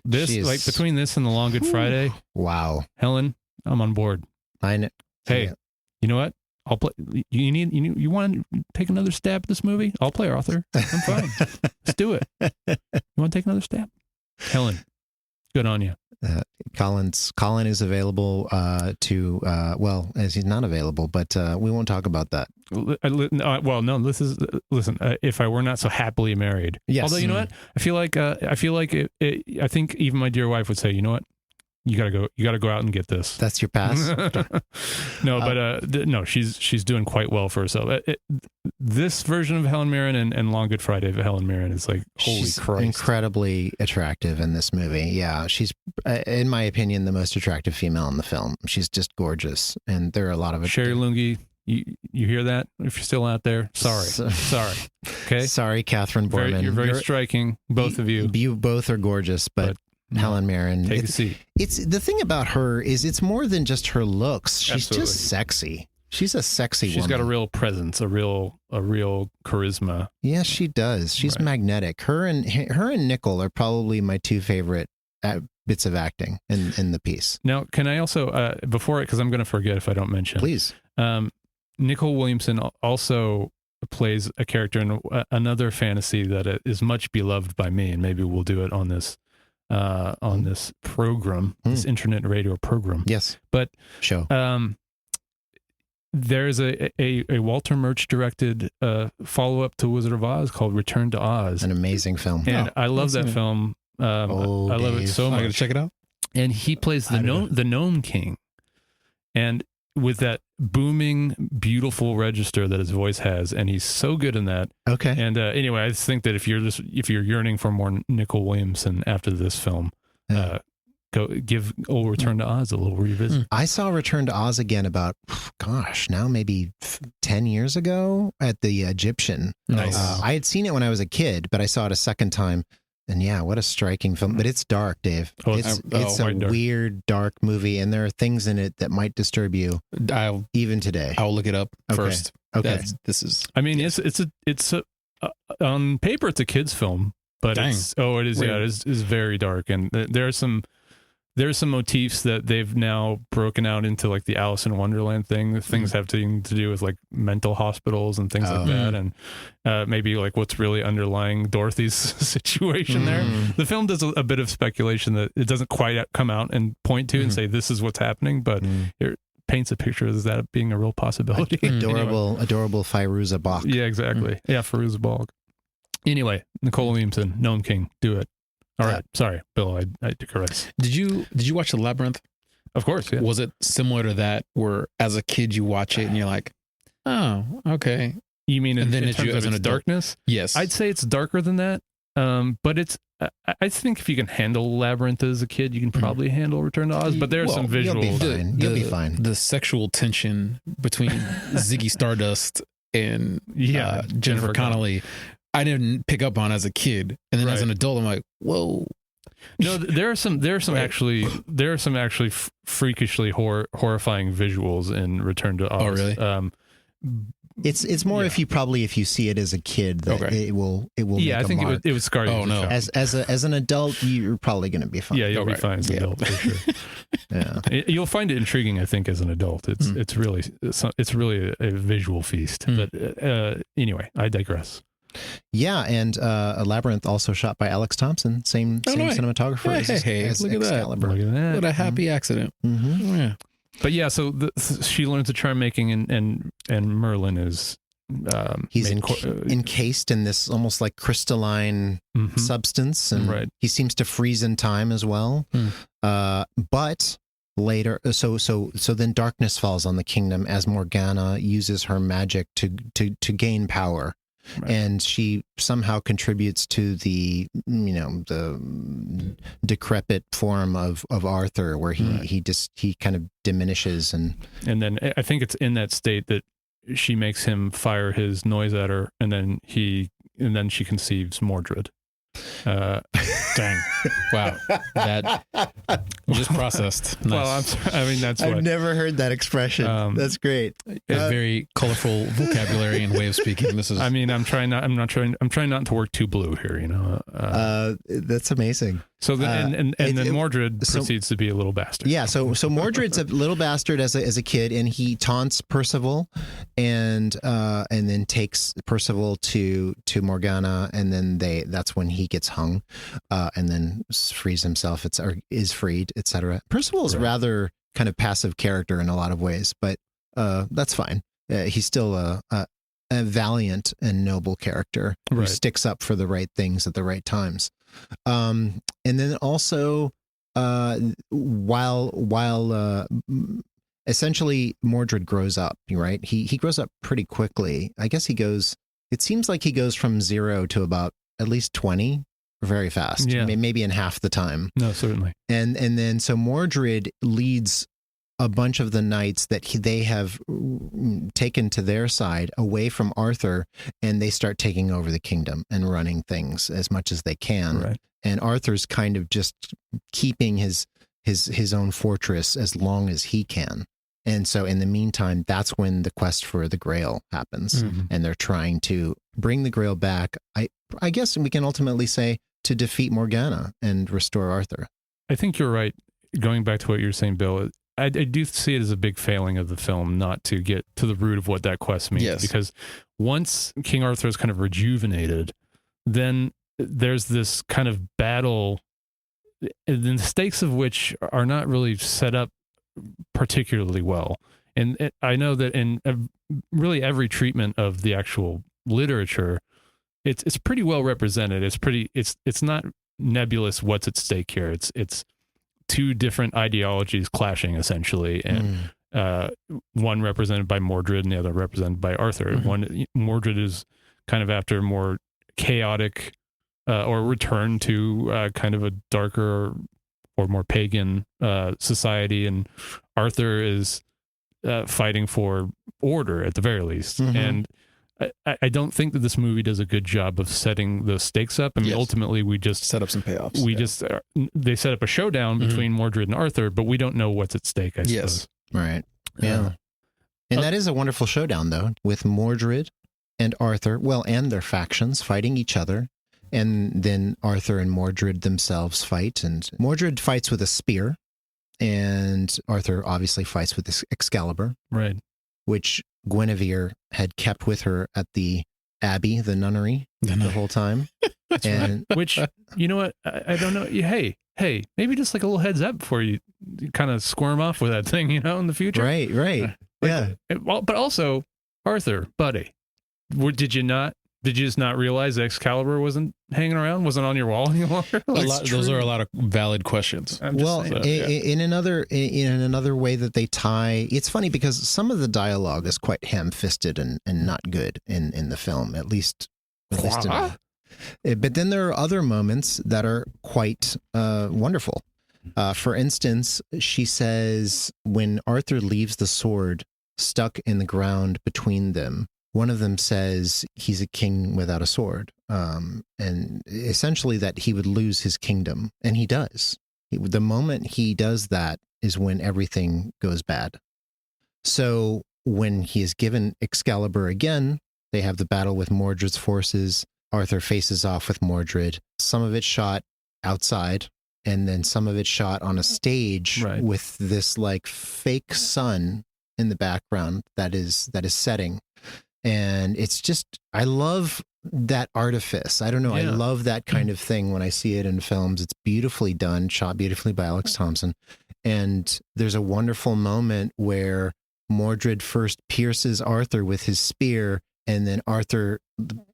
Like between this and the Long Good Friday. Wow, Helen, I'm on board. I know. Hey, you know what? I'll play. You want to take another stab at this movie? I'll play Arthur. I'm fine. Let's do it. You want to take another stab? Helen, good on you. Colin is available well, as he's not available, but we won't talk about that. Well, no, listen, if I were not so happily married. Yes. Although, you know what? I feel like I think even my dear wife would say, you know what? You gotta go out and get this. That's your pass. No, but no, she's doing quite well for herself. This version of Helen Mirren and Long Good Friday of Helen Mirren is like, holy Christ, incredibly attractive in this movie. Yeah, she's, in my opinion, the most attractive female in the film. She's just gorgeous, and there are a lot of Sherry Lungi. You hear that? If you're still out there, sorry. Okay, sorry, Catherine Boorman. You're very striking, both of you. You both are gorgeous, but Helen Mirren. Take a seat. It's the thing about her is it's more than just her looks. She's just sexy. She's a sexy woman. She's got a real presence, a real charisma. Yes, she does. She's magnetic. Her and Nicol are probably my two favorite bits of acting in the piece. Now, can I also because I'm going to forget if I don't mention. Please. Nicol Williamson also plays a character in another fantasy that is much beloved by me, and maybe we'll do it on this program, this internet radio program. Yes, but show. There's a Walter Murch directed follow-up to Wizard of Oz called Return to Oz. An amazing film. And I love that film. I love it so much. I gotta check it out. And he plays the Gnome King. And with that booming, beautiful register that his voice has, and he's so good in that. Okay. And anyway, I just think that if you're yearning for more Nicol Williamson after this film, go give old Return to Oz a little revisit. I saw Return to Oz again about, now maybe 10 years ago at the Egyptian. Nice. I had seen it when I was a kid, but I saw it a second time. And yeah, what a striking film. But it's dark, Dave. It's a weird, dark movie, and there are things in it that might disturb you even today. I'll look it up first. Okay. I mean, it's on paper, it's a kid's film, but it is. Yeah, it is very dark. And there's some motifs that they've now broken out into, like the Alice in Wonderland thing. Things have to do with like mental hospitals and things like that, and maybe like what's really underlying Dorothy's situation there. The film does a bit of speculation that it doesn't quite come out and point to and say this is what's happening, but it paints a picture of that being a real possibility. Adorable Firuza Balk. Yeah, exactly. Yeah, Firuza Balk. Anyway, Nicol Williamson, Gnome King, do it. All right. Sorry, Bill, I digress. Did you watch The Labyrinth? Of course, yeah. Was it similar to that, where as a kid you watch it and you're like, oh, okay. You mean and then in terms of its darkness? Yes. I'd say it's darker than that. But it's, I think if you can handle Labyrinth as a kid, you can probably handle Return to Oz. But there are some visuals. You'll be fine. The sexual tension between Ziggy Stardust and Jennifer Connelly, I didn't pick up on as a kid, and then as an adult, I'm like, whoa. No, there are some actually freakishly horrifying visuals in Return to Oz. Oh, really? It's more if you see it as a kid that it will. Yeah, I think it would scar you. Oh no! As an adult, you're probably going to be fine. Yeah, you'll be fine as an adult for sure. Yeah, you'll find it intriguing. I think as an adult, it's really a visual feast. But anyway, I digress. Yeah, and a Labyrinth also shot by Alex Thompson, same cinematographer. As look at Excalibur. Look at that! What a happy accident. Mm-hmm. Yeah. But yeah, so she learns the charm making, and Merlin is he's encased in this almost like crystalline substance, and he seems to freeze in time as well. But later, so then darkness falls on the kingdom as Morgana uses her magic to gain power. Right. And she somehow contributes to the decrepit form of Arthur, where he kind of diminishes, and then I think it's in that state that she makes him fire his noise at her, and then she conceives Mordred. Dang! Wow, that just processed. Nice. Well, that's. I've never heard that expression. That's great. A very colorful vocabulary and way of speaking. This is. I mean, I'm trying not to work too blue here. That's amazing. So then, then Mordred proceeds to be a little bastard. Yeah. So Mordred's a little bastard as a kid, and he taunts Percival, and then takes Percival to Morgana, and then that's when he gets hung, and then frees himself. Is freed, etc. Percival is rather kind of passive character in a lot of ways, but that's fine. He's still a valiant and noble character who sticks up for the right things at the right times. And then also, while essentially Mordred grows up, right? He grows up pretty quickly. I guess it seems like he goes from 0 to about at least 20 very fast. Yeah. Maybe in half the time. No, certainly. And then so Mordred leads a bunch of the knights that they have taken to their side away from Arthur, and they start taking over the kingdom and running things as much as they can. Right. And Arthur's kind of just keeping his own fortress as long as he can. And so in the meantime, that's when the quest for the Grail happens, and they're trying to bring the Grail back. I guess we can ultimately say to defeat Morgana and restore Arthur. I think you're right. Going back to what you're saying, Bill, I do see it as a big failing of the film not to get to the root of what that quest means. Yes. Because once King Arthur is kind of rejuvenated, then there's this kind of battle, the stakes of which are not really set up particularly well. And I know that in really every treatment of the actual literature, it's pretty well represented. It's not nebulous what's at stake here. It's two different ideologies clashing essentially, and one represented by Mordred and the other represented by Arthur. Mordred is kind of after more chaotic or return to kind of a darker or more pagan society, and Arthur is fighting for order at the very least. And I don't think that this movie does a good job of setting those stakes up. I mean, ultimately, we just set up some payoffs. They set up a showdown between Mordred and Arthur, but we don't know what's at stake, I suppose. Right. Yeah. And that is a wonderful showdown, though, with Mordred and Arthur, and their factions fighting each other. And then Arthur and Mordred themselves fight. And Mordred fights with a spear, and Arthur obviously fights with this Excalibur. Right. Which Guinevere had kept with her at the abbey, the nunnery, the whole time. And which, you know what? I don't know. Hey, maybe just like a little heads up before you kind of squirm off with that thing, in the future. Right. Yeah. But also, Arthur, buddy, did you just not realize Excalibur wasn't hanging around, wasn't on your wall any longer? Those are a lot of valid questions. In another way that they tie, it's funny because some of the dialogue is quite ham-fisted and not good in the film, at least but then there are other moments that are quite wonderful. For instance, she says when Arthur leaves the sword stuck in the ground between them, one of them says he's a king without a sword, and essentially that he would lose his kingdom, and he does. The moment he does that is when everything goes bad. So when he is given Excalibur again, they have the battle with Mordred's forces. Arthur faces off with Mordred. Some of it shot outside, and then some of it shot on a stage with this like fake sun in the background that is setting. And it's just, I love that artifice. I don't know. Yeah. I love that kind of thing when I see it in films. It's beautifully done, shot beautifully by Alex Thompson. And there's a wonderful moment where Mordred first pierces Arthur with his spear, and then Arthur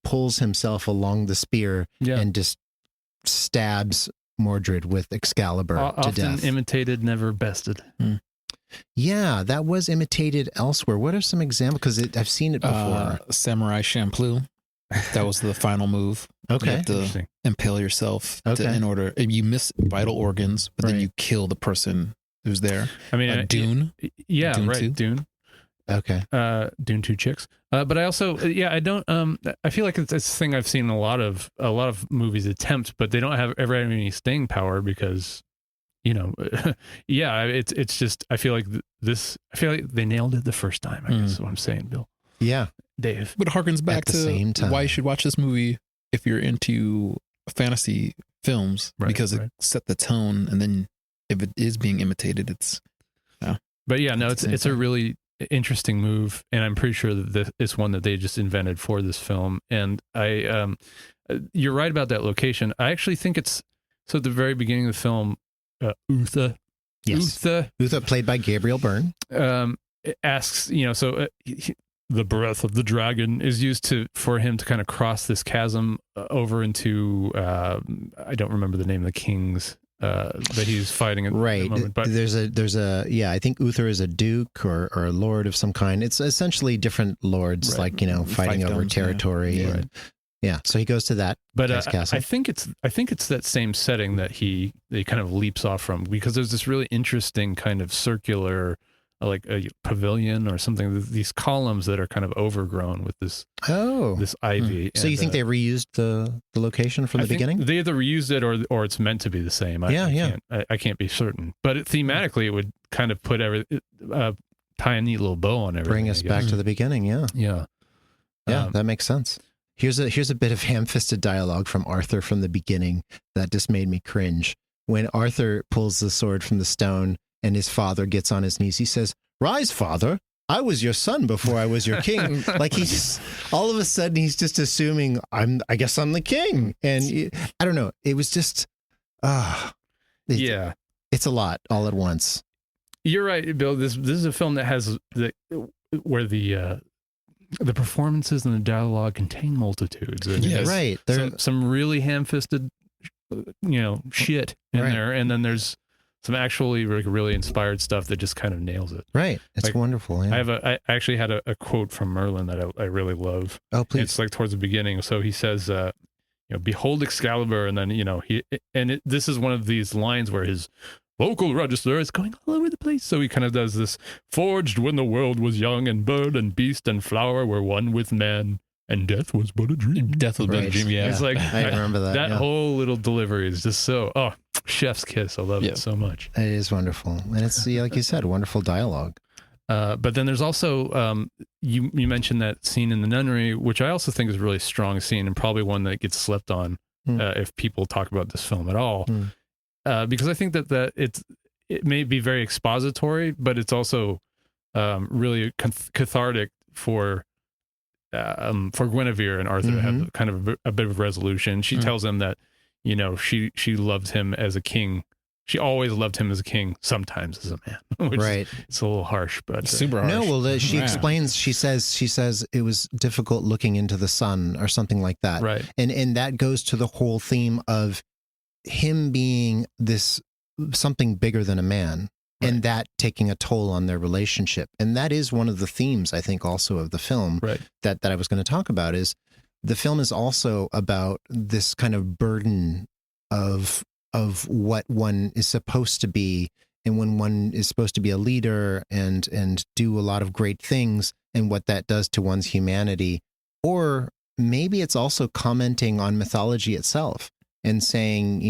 pulls himself along the spear and just stabs Mordred with Excalibur to death. Often imitated, never bested. Yeah, that was imitated elsewhere. What are some examples? Because I've seen it before. Samurai Champloo. That was the final move. Okay. You have to impale yourself in order. You miss vital organs, but then you kill the person who's there. I mean, Dune. Dune right. 2. Dune. Okay. Dune 2 chicks. But I also, I don't. I feel like it's a thing I've seen a lot of movies attempt, but they don't ever have any staying power because. It's just, I feel like they nailed it the first time, I guess is what I'm saying, Bill. Yeah. Dave. But it harkens back to why you should watch this movie if you're into fantasy films, because it set the tone, and then if it is being imitated, it's, But it's a really interesting move, and I'm pretty sure that it's one that they just invented for this film. And you're right about that location. I actually think it's, so at the very beginning of the film, Uther, played by Gabriel Byrne, asks, the breath of the dragon is used for him to kind of cross this chasm over into I don't remember the name of the kings that he's fighting at the moment. But there's a I think Uther is a duke or a lord of some kind. It's essentially different lords, fighting over territory. Yeah. And, so he goes to that castle. I think it's that same setting that he kind of leaps off from, because there's this really interesting kind of circular, like a pavilion or something. These columns that are kind of overgrown with this ivy. So you think they reused the location from the beginning? They either reused it or it's meant to be the same. I can't be certain, but thematically it would kind of put tie a neat little bow on everything. Bring us back to the beginning. Yeah. That makes sense. Here's a bit of ham-fisted dialogue from Arthur from the beginning that just made me cringe. When Arthur pulls the sword from the stone and his father gets on his knees. He says, "Rise, father. I was your son before I was your king." Like he just, all of a sudden, he's just assuming I guess I'm the king. And I don't know. It was just, Yeah. It's a lot all at once. You're right, Bill. This is a film that has where the performances and the dialogue contain multitudes. And Yes. Right. Some really ham-fisted, shit in Right. there, and then there's some actually really inspired stuff that just kind of nails it. Right. It's Like, wonderful. Yeah. I actually had a quote from Merlin that I really love. Oh, please. It's like towards the beginning. So he says, "Behold Excalibur," and then this is one of these lines where his vocal register is going all over the place. So he kind of does this: "Forged when the world was young, and bird and beast and flower were one with man, and death was but a dream." Death was but a dream. Yeah, It's like I remember that. that yeah. whole little delivery is just so chef's kiss. I love it so much. It is wonderful, and it's like you said, wonderful dialogue. But then there's also you mentioned that scene in the nunnery, which I also think is a really strong scene and probably one that gets slept on if people talk about this film at all. Because I think that it may be very expository, but it's also really cathartic for Guinevere and Arthur to have kind of a bit of resolution. She tells him that she loved him as a king. She always loved him as a king, sometimes as a man. Which Right. it's a little harsh, but super harsh. No, well, she explains. She says it was difficult looking into the sun, or something like that. Right. And that goes to the whole theme of him being this something bigger than a man, and that taking a toll on their relationship. And that is one of the themes, I think, also of the film. Right. That I was going to talk about is the film is also about this kind of burden of what one is supposed to be, and when one is supposed to be a leader and do a lot of great things, and what that does to one's humanity. Or maybe it's also commenting on mythology itself and saying,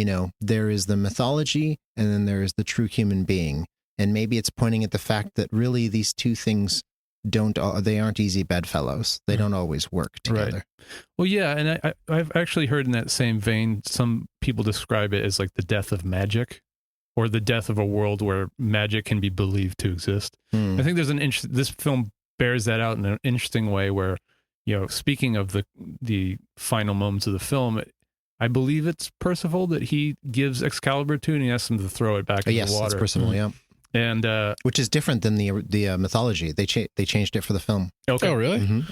there is the mythology and then there is the true human being. And maybe it's pointing at the fact that really these two things they aren't easy bedfellows. They don't always work together. Right. Well, yeah, and I've actually heard in that same vein, some people describe it as like the death of magic, or the death of a world where magic can be believed to exist. I think there's this film bears that out in an interesting way where, speaking of the final moments of the film, I believe it's Percival that he gives Excalibur to, and he asks him to throw it back in the water. Yes, it's Percival, yeah. And which is different than the mythology. They changed it for the film. Okay. Oh, really?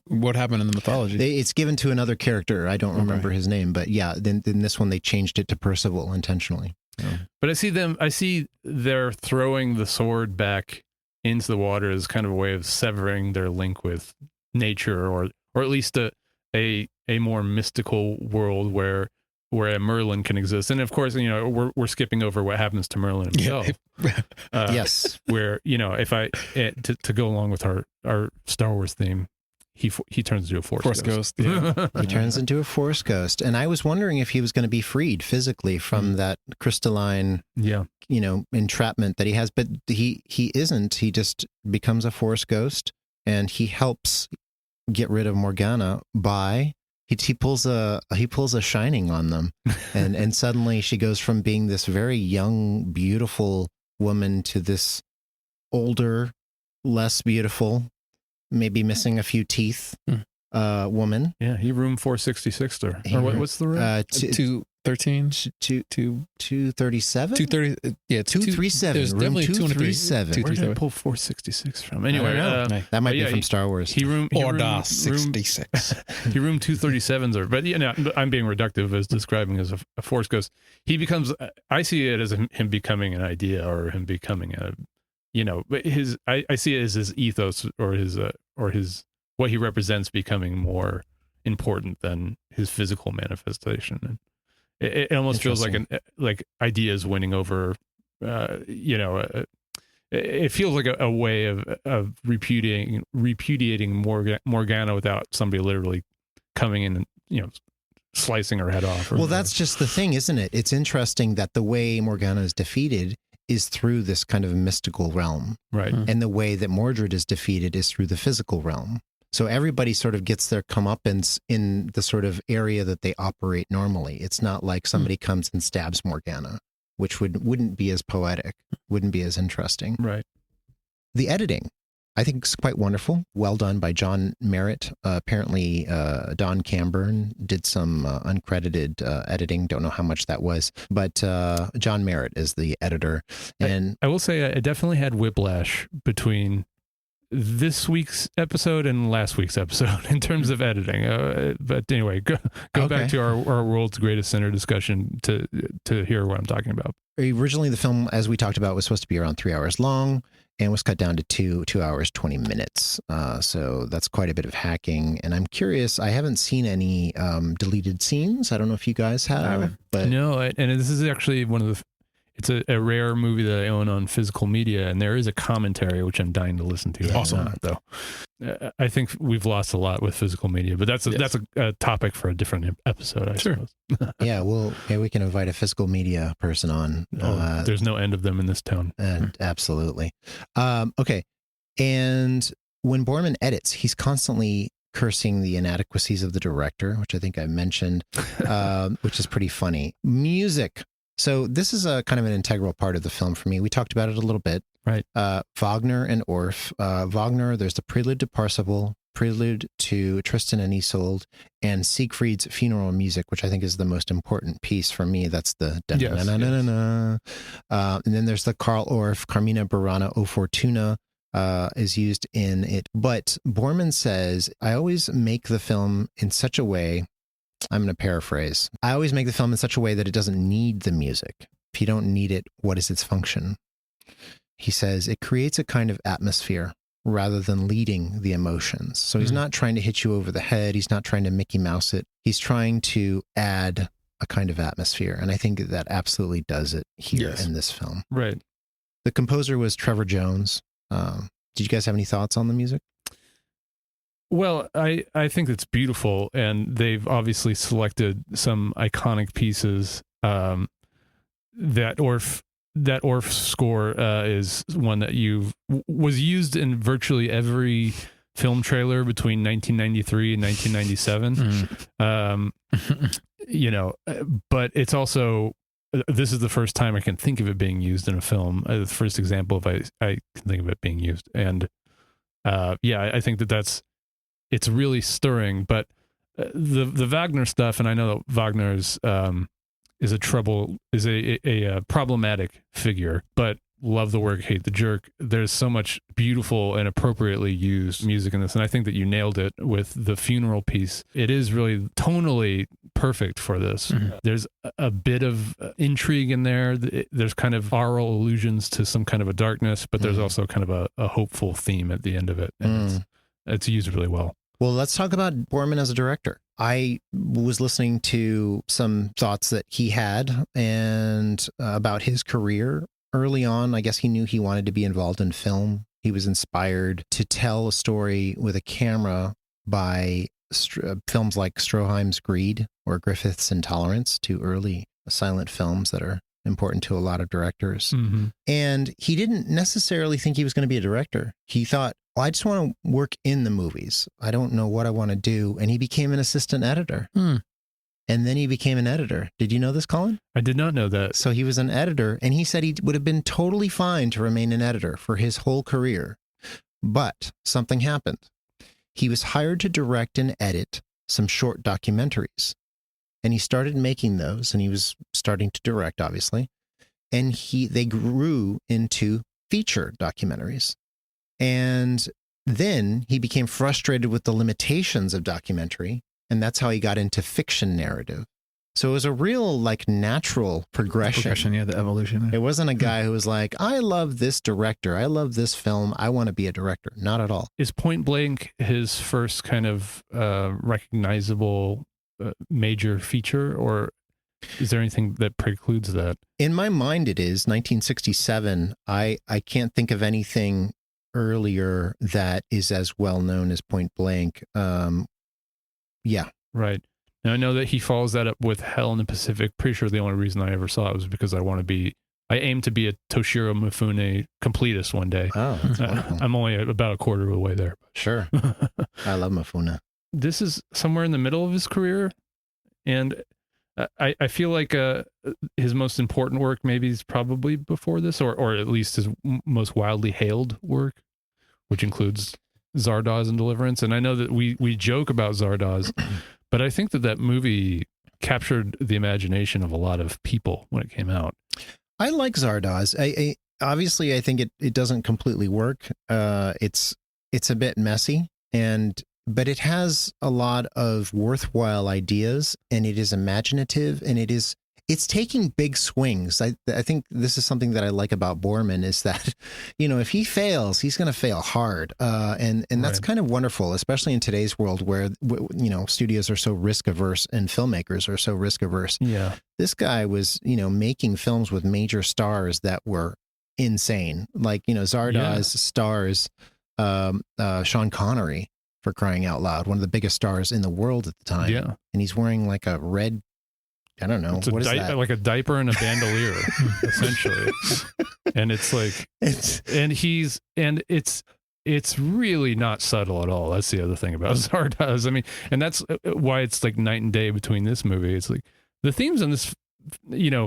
What happened in the mythology? It's given to another character. I don't remember his name, but yeah, then this one they changed it to Percival intentionally. Yeah. But I see they're throwing the sword back into the water as kind of a way of severing their link with nature, or at least a more mystical world where a Merlin can exist. And of course, we're skipping over what happens to Merlin himself. Yes. Where, if to go along with our Star Wars theme, he turns into a force ghost. Yeah. He turns into a force ghost. And I was wondering if he was going to be freed physically from that crystalline, entrapment that he has, but he isn't. He just becomes a force ghost, and he helps get rid of Morgana by he pulls a shining on them, and suddenly she goes from being this very young, beautiful woman to this older, less beautiful, maybe missing a few teeth woman. Yeah, he room 466 there. Or what's the room? 213, 237, 230. Yeah, 237. There's room definitely 237. Where did I pull 466 from? Anyway, that might be from Star Wars. He room 66. He room 237's there, but I'm being reductive as describing as a force ghost. He becomes. I see it as him becoming an idea, or him becoming I see it as his ethos or his what he represents becoming more important than his physical manifestation. And it almost feels like ideas winning over. It feels like a way of repudiating Morgana without somebody literally coming in and slicing her head off. Well, that's just the thing, isn't it? It's interesting that the way Morgana is defeated is through this kind of mystical realm, right? And the way that Mordred is defeated is through the physical realm. So everybody sort of gets their comeuppance in the sort of area that they operate normally. It's not like somebody comes and stabs Morgana. which wouldn't be as poetic, wouldn't be as interesting. Right. The editing, I think, is quite wonderful. Well done by John Merritt. Apparently, Don Camburn did some uncredited editing. Don't know how much that was, but John Merritt is the editor. And I will say I definitely had whiplash between this week's episode and last week's episode in terms of editing. But anyway, go back to our world's greatest sinner discussion to hear what I'm talking about. Originally, the film, as we talked about, was supposed to be around 3 hours long and was cut down to 2 hours, 20 minutes. So that's quite a bit of hacking. And I'm curious, I haven't seen any deleted scenes. I don't know if you guys have. But no, and this is actually one of the... It's a rare movie that I own on physical media, and there is a commentary, which I'm dying to listen to. Awesome. Though. I think we've lost a lot with physical media, but that's a topic for a different episode, I suppose. Yeah, we can invite a physical media person on. There's no end of them in this town. And absolutely. Okay. And when Boorman edits, he's constantly cursing the inadequacies of the director, which I think I mentioned, which is pretty funny. Music. So this is a kind of an integral part of the film for me. We talked about it a little bit. Right. Wagner and Orff. Wagner, there's the Prelude to Parsifal, Prelude to Tristan and Isolde, and Siegfried's funeral music, which I think is the most important piece for me. That's the da-na-na-na-na-na. And then there's the Carl Orff, Carmina Burana O Fortuna is used in it. But Boorman says, I always make the film in such a way, I'm going to paraphrase. I always make the film in such a way that it doesn't need the music. If you don't need it, what is its function? He says it creates a kind of atmosphere rather than leading the emotions. So he's not trying to hit you over the head. He's not trying to Mickey Mouse it. He's trying to add a kind of atmosphere. And I think that absolutely does it here in this film. Right. The composer was Trevor Jones. Did you guys have any thoughts on the music? Well, I think it's beautiful, and they've obviously selected some iconic pieces. That Orff score is one that was used in virtually every film trailer between 1993 and 1997. But it's also, this is the first time I can think of it being used in a film. The first example of I can think of it being used, and I think it's really stirring. But the Wagner stuff, and I know that Wagner is a problematic figure, but love the work, hate the jerk. There's so much beautiful and appropriately used music in this, and I think that you nailed it with the funeral piece. It is really tonally perfect for this. There's a bit of intrigue in there. There's kind of aural allusions to some kind of a darkness, but there's also kind of a hopeful theme at the end of it, and it's used really well. Well, let's talk about Boorman as a director. I was listening to some thoughts that he had and about his career early on. I guess he knew he wanted to be involved in film. He was inspired to tell a story with a camera by films like Stroheim's Greed or Griffith's Intolerance, two early silent films that are important to a lot of directors. And he didn't necessarily think he was going to be a director. He thought, well, I just want to work in the movies. I don't know what I want to do. And he became an assistant editor. And then he became an editor. Did you know this, Colin? I did not know that. So he was an editor, and he said he would have been totally fine to remain an editor for his whole career. But something happened. He was hired to direct and edit some short documentaries. And he started making those, and he was starting to direct, obviously. And they grew into feature documentaries. And then he became frustrated with the limitations of documentary, and that's how he got into fiction narrative. So it was a real, natural progression. The evolution. It wasn't a guy who was like, I love this director, I love this film, I want to be a director. Not at all. Is Point Blank his first kind of recognizable major feature, or is there anything that precludes that? In my mind, it is 1967. I can't think of anything earlier that is as well known as Point Blank. Right. Now I know that he follows that up with Hell in the Pacific. Pretty sure the only reason I ever saw it was because I aim to be a Toshiro Mifune completist one day. Oh, that's wonderful. I'm only about a quarter of the way there. Sure. I love Mifune. This is somewhere in the middle of his career, and I feel like his most important work maybe is probably before this, or at least his most wildly hailed work, which includes Zardoz and Deliverance. And I know that we joke about Zardoz, but I think that movie captured the imagination of a lot of people when it came out. I like Zardoz. I obviously I think it doesn't completely work. It's a bit messy, but it has a lot of worthwhile ideas, and it is imaginative, and it's taking big swings. I think this is something that I like about Boorman, is that, if he fails, he's going to fail hard. And that's kind of wonderful, especially in today's world where, studios are so risk averse and filmmakers are so risk averse. Yeah. This guy was, making films with major stars that were insane. Like, Zardoz stars Sean Connery, for crying out loud, one of the biggest stars in the world at the time. Yeah. And he's wearing like a red, I don't know. What is that? Like a diaper and a bandolier, essentially. And it's like, it's really not subtle at all. That's the other thing about Zardoz. I mean, and that's why it's like night and day between this movie. It's like the themes in this,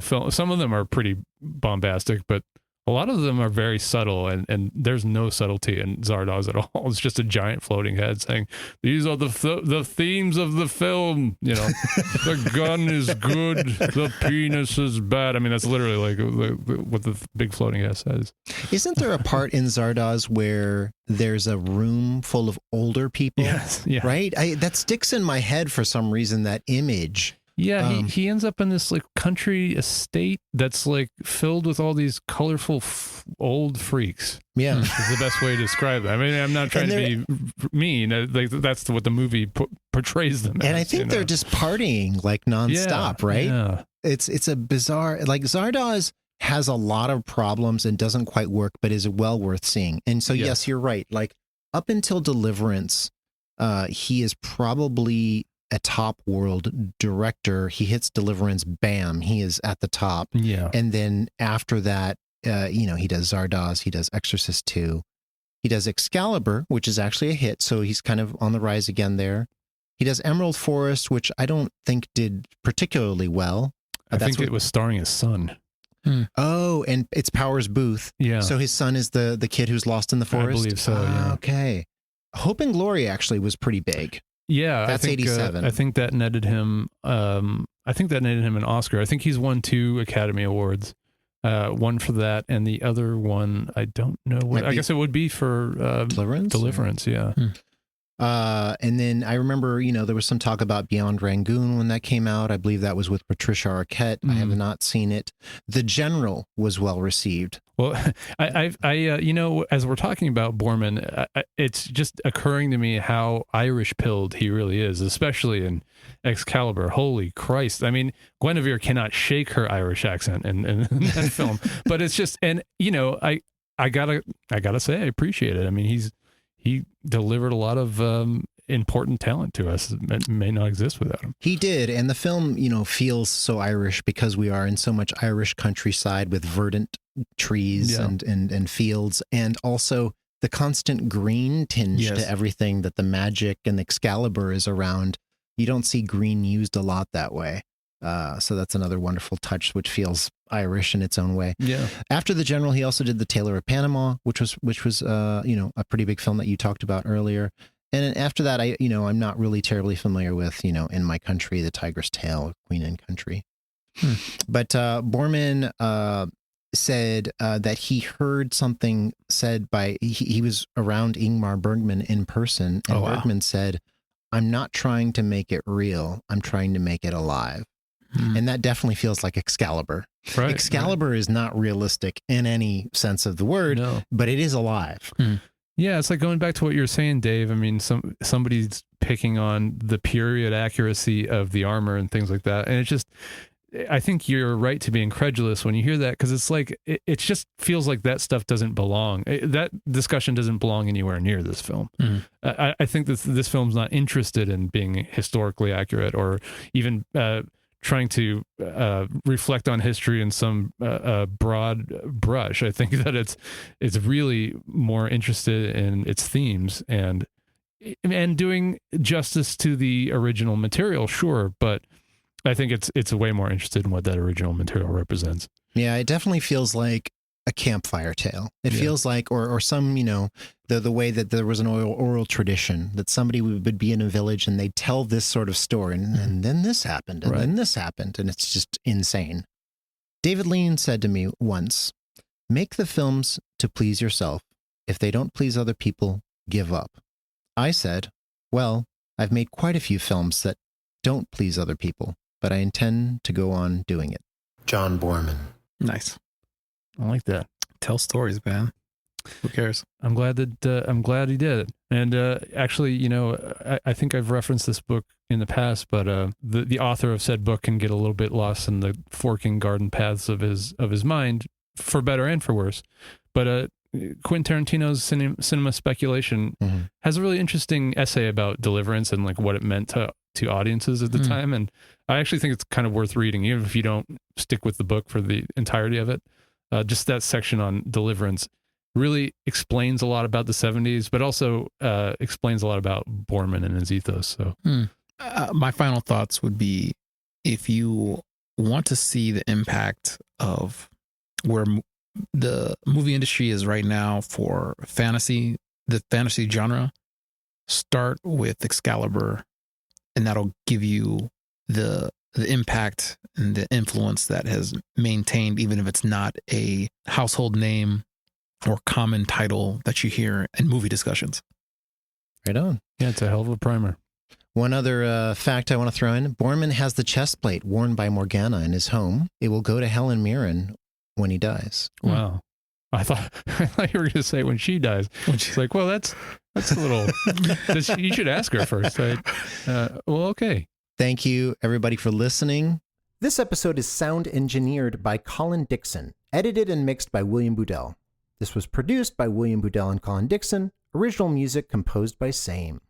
film, some of them are pretty bombastic, but a lot of them are very subtle, and there's no subtlety in Zardoz at all. It's just a giant floating head saying, "These are the themes of the film." The gun is good, the penis is bad. I mean, that's literally like what the big floating head says. Isn't there a part in Zardoz where there's a room full of older people? Yes, yeah. Right? That sticks in my head for some reason, that image. Yeah, he ends up in this like country estate that's like filled with all these colorful old freaks. Yeah, is the best way to describe it. I mean, I'm not trying to be mean. Like, that's what the movie portrays them and as, I think they're just partying like nonstop, right? Yeah. It's a bizarre, like, Zardoz has a lot of problems and doesn't quite work, but is well worth seeing. And so, yes, you're right. Like, up until Deliverance, he is probably a top world director. He hits Deliverance, bam, he is at the top. Yeah. And then after that, he does Zardoz, he does Exorcist 2, he does Excalibur, which is actually a hit, so he's kind of on the rise again there. He does Emerald Forest, which I don't think did particularly well. I think it was starring his son. Oh, and it's Powers Booth. Yeah. So his son is the kid who's lost in the forest? I believe so, yeah. Okay. Hope and Glory actually was pretty big. Yeah, that's 87. I think that netted him. I think that netted him an Oscar. I think he's won 2 Academy Awards. One for that, and the other one I don't know what. I guess it would be for Deliverance. Deliverance, yeah. And then I remember, there was some talk about Beyond Rangoon when that came out. I believe that was with Patricia Arquette. I have not seen it. The General was well received. Well, I as we're talking about Boorman, it's just occurring to me how Irish pilled he really is, especially in Excalibur. Holy Christ! I mean, Guinevere cannot shake her Irish accent in that film, but it's just, and I gotta say I appreciate it. I mean, he delivered a lot of important talent to us that may not exist without him. He did, and the film, feels so Irish because we are in so much Irish countryside with verdant trees and fields, and also the constant green tinge to everything that the magic and Excalibur is around. You don't see green used a lot that way. So that's another wonderful touch, which feels Irish in its own way. Yeah. After The General, he also did The Tailor of Panama, which was a pretty big film that you talked about earlier. And then after that, I'm not really terribly familiar with, In My Country, The Tiger's Tail, Queen and Country. But Boorman said that he heard something said by, he was around Ingmar Bergman in person, and Bergman said, "I'm not trying to make it real. I'm trying to make it alive." And that definitely feels like Excalibur. Right, Excalibur is not realistic in any sense of the word, but it is alive. Yeah, it's like going back to what you were saying, Dave. I mean, somebody's picking on the period accuracy of the armor and things like that. And it's just, I think you're right to be incredulous when you hear that, because it's like, it just feels like that stuff doesn't belong. That discussion doesn't belong anywhere near this film. I think that this film's not interested in being historically accurate or even trying to reflect on history in some broad brush. I think that it's really more interested in its themes and doing justice to the original material, sure, but I think it's way more interested in what that original material represents. Yeah, it definitely feels like a campfire tale. It feels like, or some, the way that there was an oral tradition that somebody would be in a village and they'd tell this sort of story, and then this happened, and then this happened, and it's just insane. David Lean said to me once, "Make the films to please yourself. If they don't please other people, give up." I said, "Well, I've made quite a few films that don't please other people, but I intend to go on doing it." John Boorman. Nice. I like that. Tell stories, man. Who cares? I'm glad he did it. And actually, I think I've referenced this book in the past, but the author of said book can get a little bit lost in the forking garden paths of his mind, for better and for worse. But Quentin Tarantino's cinema speculation has a really interesting essay about deliverance and like what it meant to audiences at the time. And I actually think it's kind of worth reading, even if you don't stick with the book for the entirety of it. Just that section on deliverance really explains a lot about the 70s, but also explains a lot about Boorman and his ethos. So my final thoughts would be, if you want to see the impact of where the movie industry is right now for fantasy, the fantasy genre, start with Excalibur, and that'll give you the impact and the influence that has maintained, even if it's not a household name or common title that you hear in movie discussions. Right on. Yeah, it's a hell of a primer. One other fact I want to throw in, Boorman has the chest plate worn by Morgana in his home. It will go to Helen Mirren when he dies. Wow. I thought you were going to say when she dies. It's like, well, that's a little, you should ask her first. Well, okay. Thank you, everybody, for listening. This episode is sound engineered by Colin Dixon, edited and mixed by William Boudel. This was produced by William Boudel and Colin Dixon, original music composed by Same.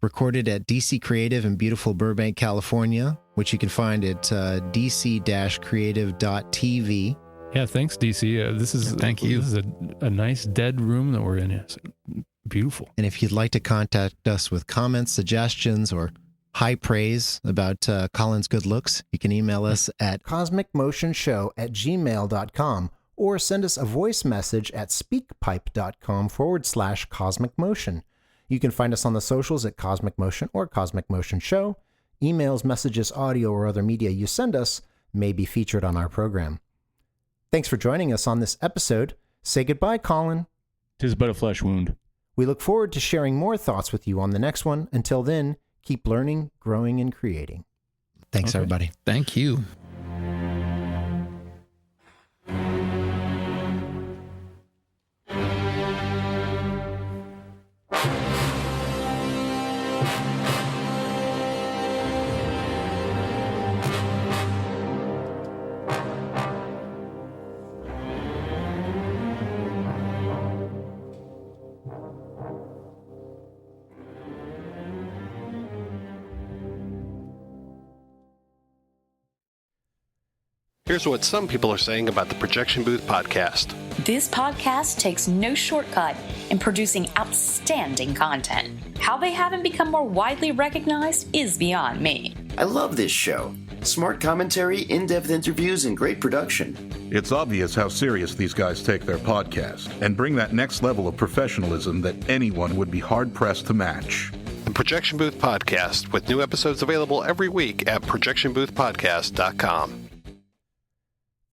Recorded at DC Creative in beautiful Burbank, California, which you can find at dc-creative.tv. Yeah, thanks, DC. Thank you. This is a nice dead room that we're in. It's beautiful. And if you'd like to contact us with comments, suggestions, or high praise about Colin's good looks, you can email us at cosmicmotionshow@gmail.com or send us a voice message at speakpipe.com/cosmicmotion. You can find us on the socials at Cosmic Motion or Cosmic Motion Show. Emails, messages, audio, or other media you send us may be featured on our program. Thanks for joining us on this episode. Say goodbye, Colin. 'Tis but a flesh wound. We look forward to sharing more thoughts with you on the next one. Until then, keep learning, growing, and creating. Thanks, everybody. Thank you. Here's what some people are saying about the Projection Booth podcast. This podcast takes no shortcut in producing outstanding content. How they haven't become more widely recognized is beyond me. I love this show. Smart commentary, in-depth interviews, and great production. It's obvious how serious these guys take their podcast and bring that next level of professionalism that anyone would be hard-pressed to match. The Projection Booth podcast, with new episodes available every week at projectionboothpodcast.com.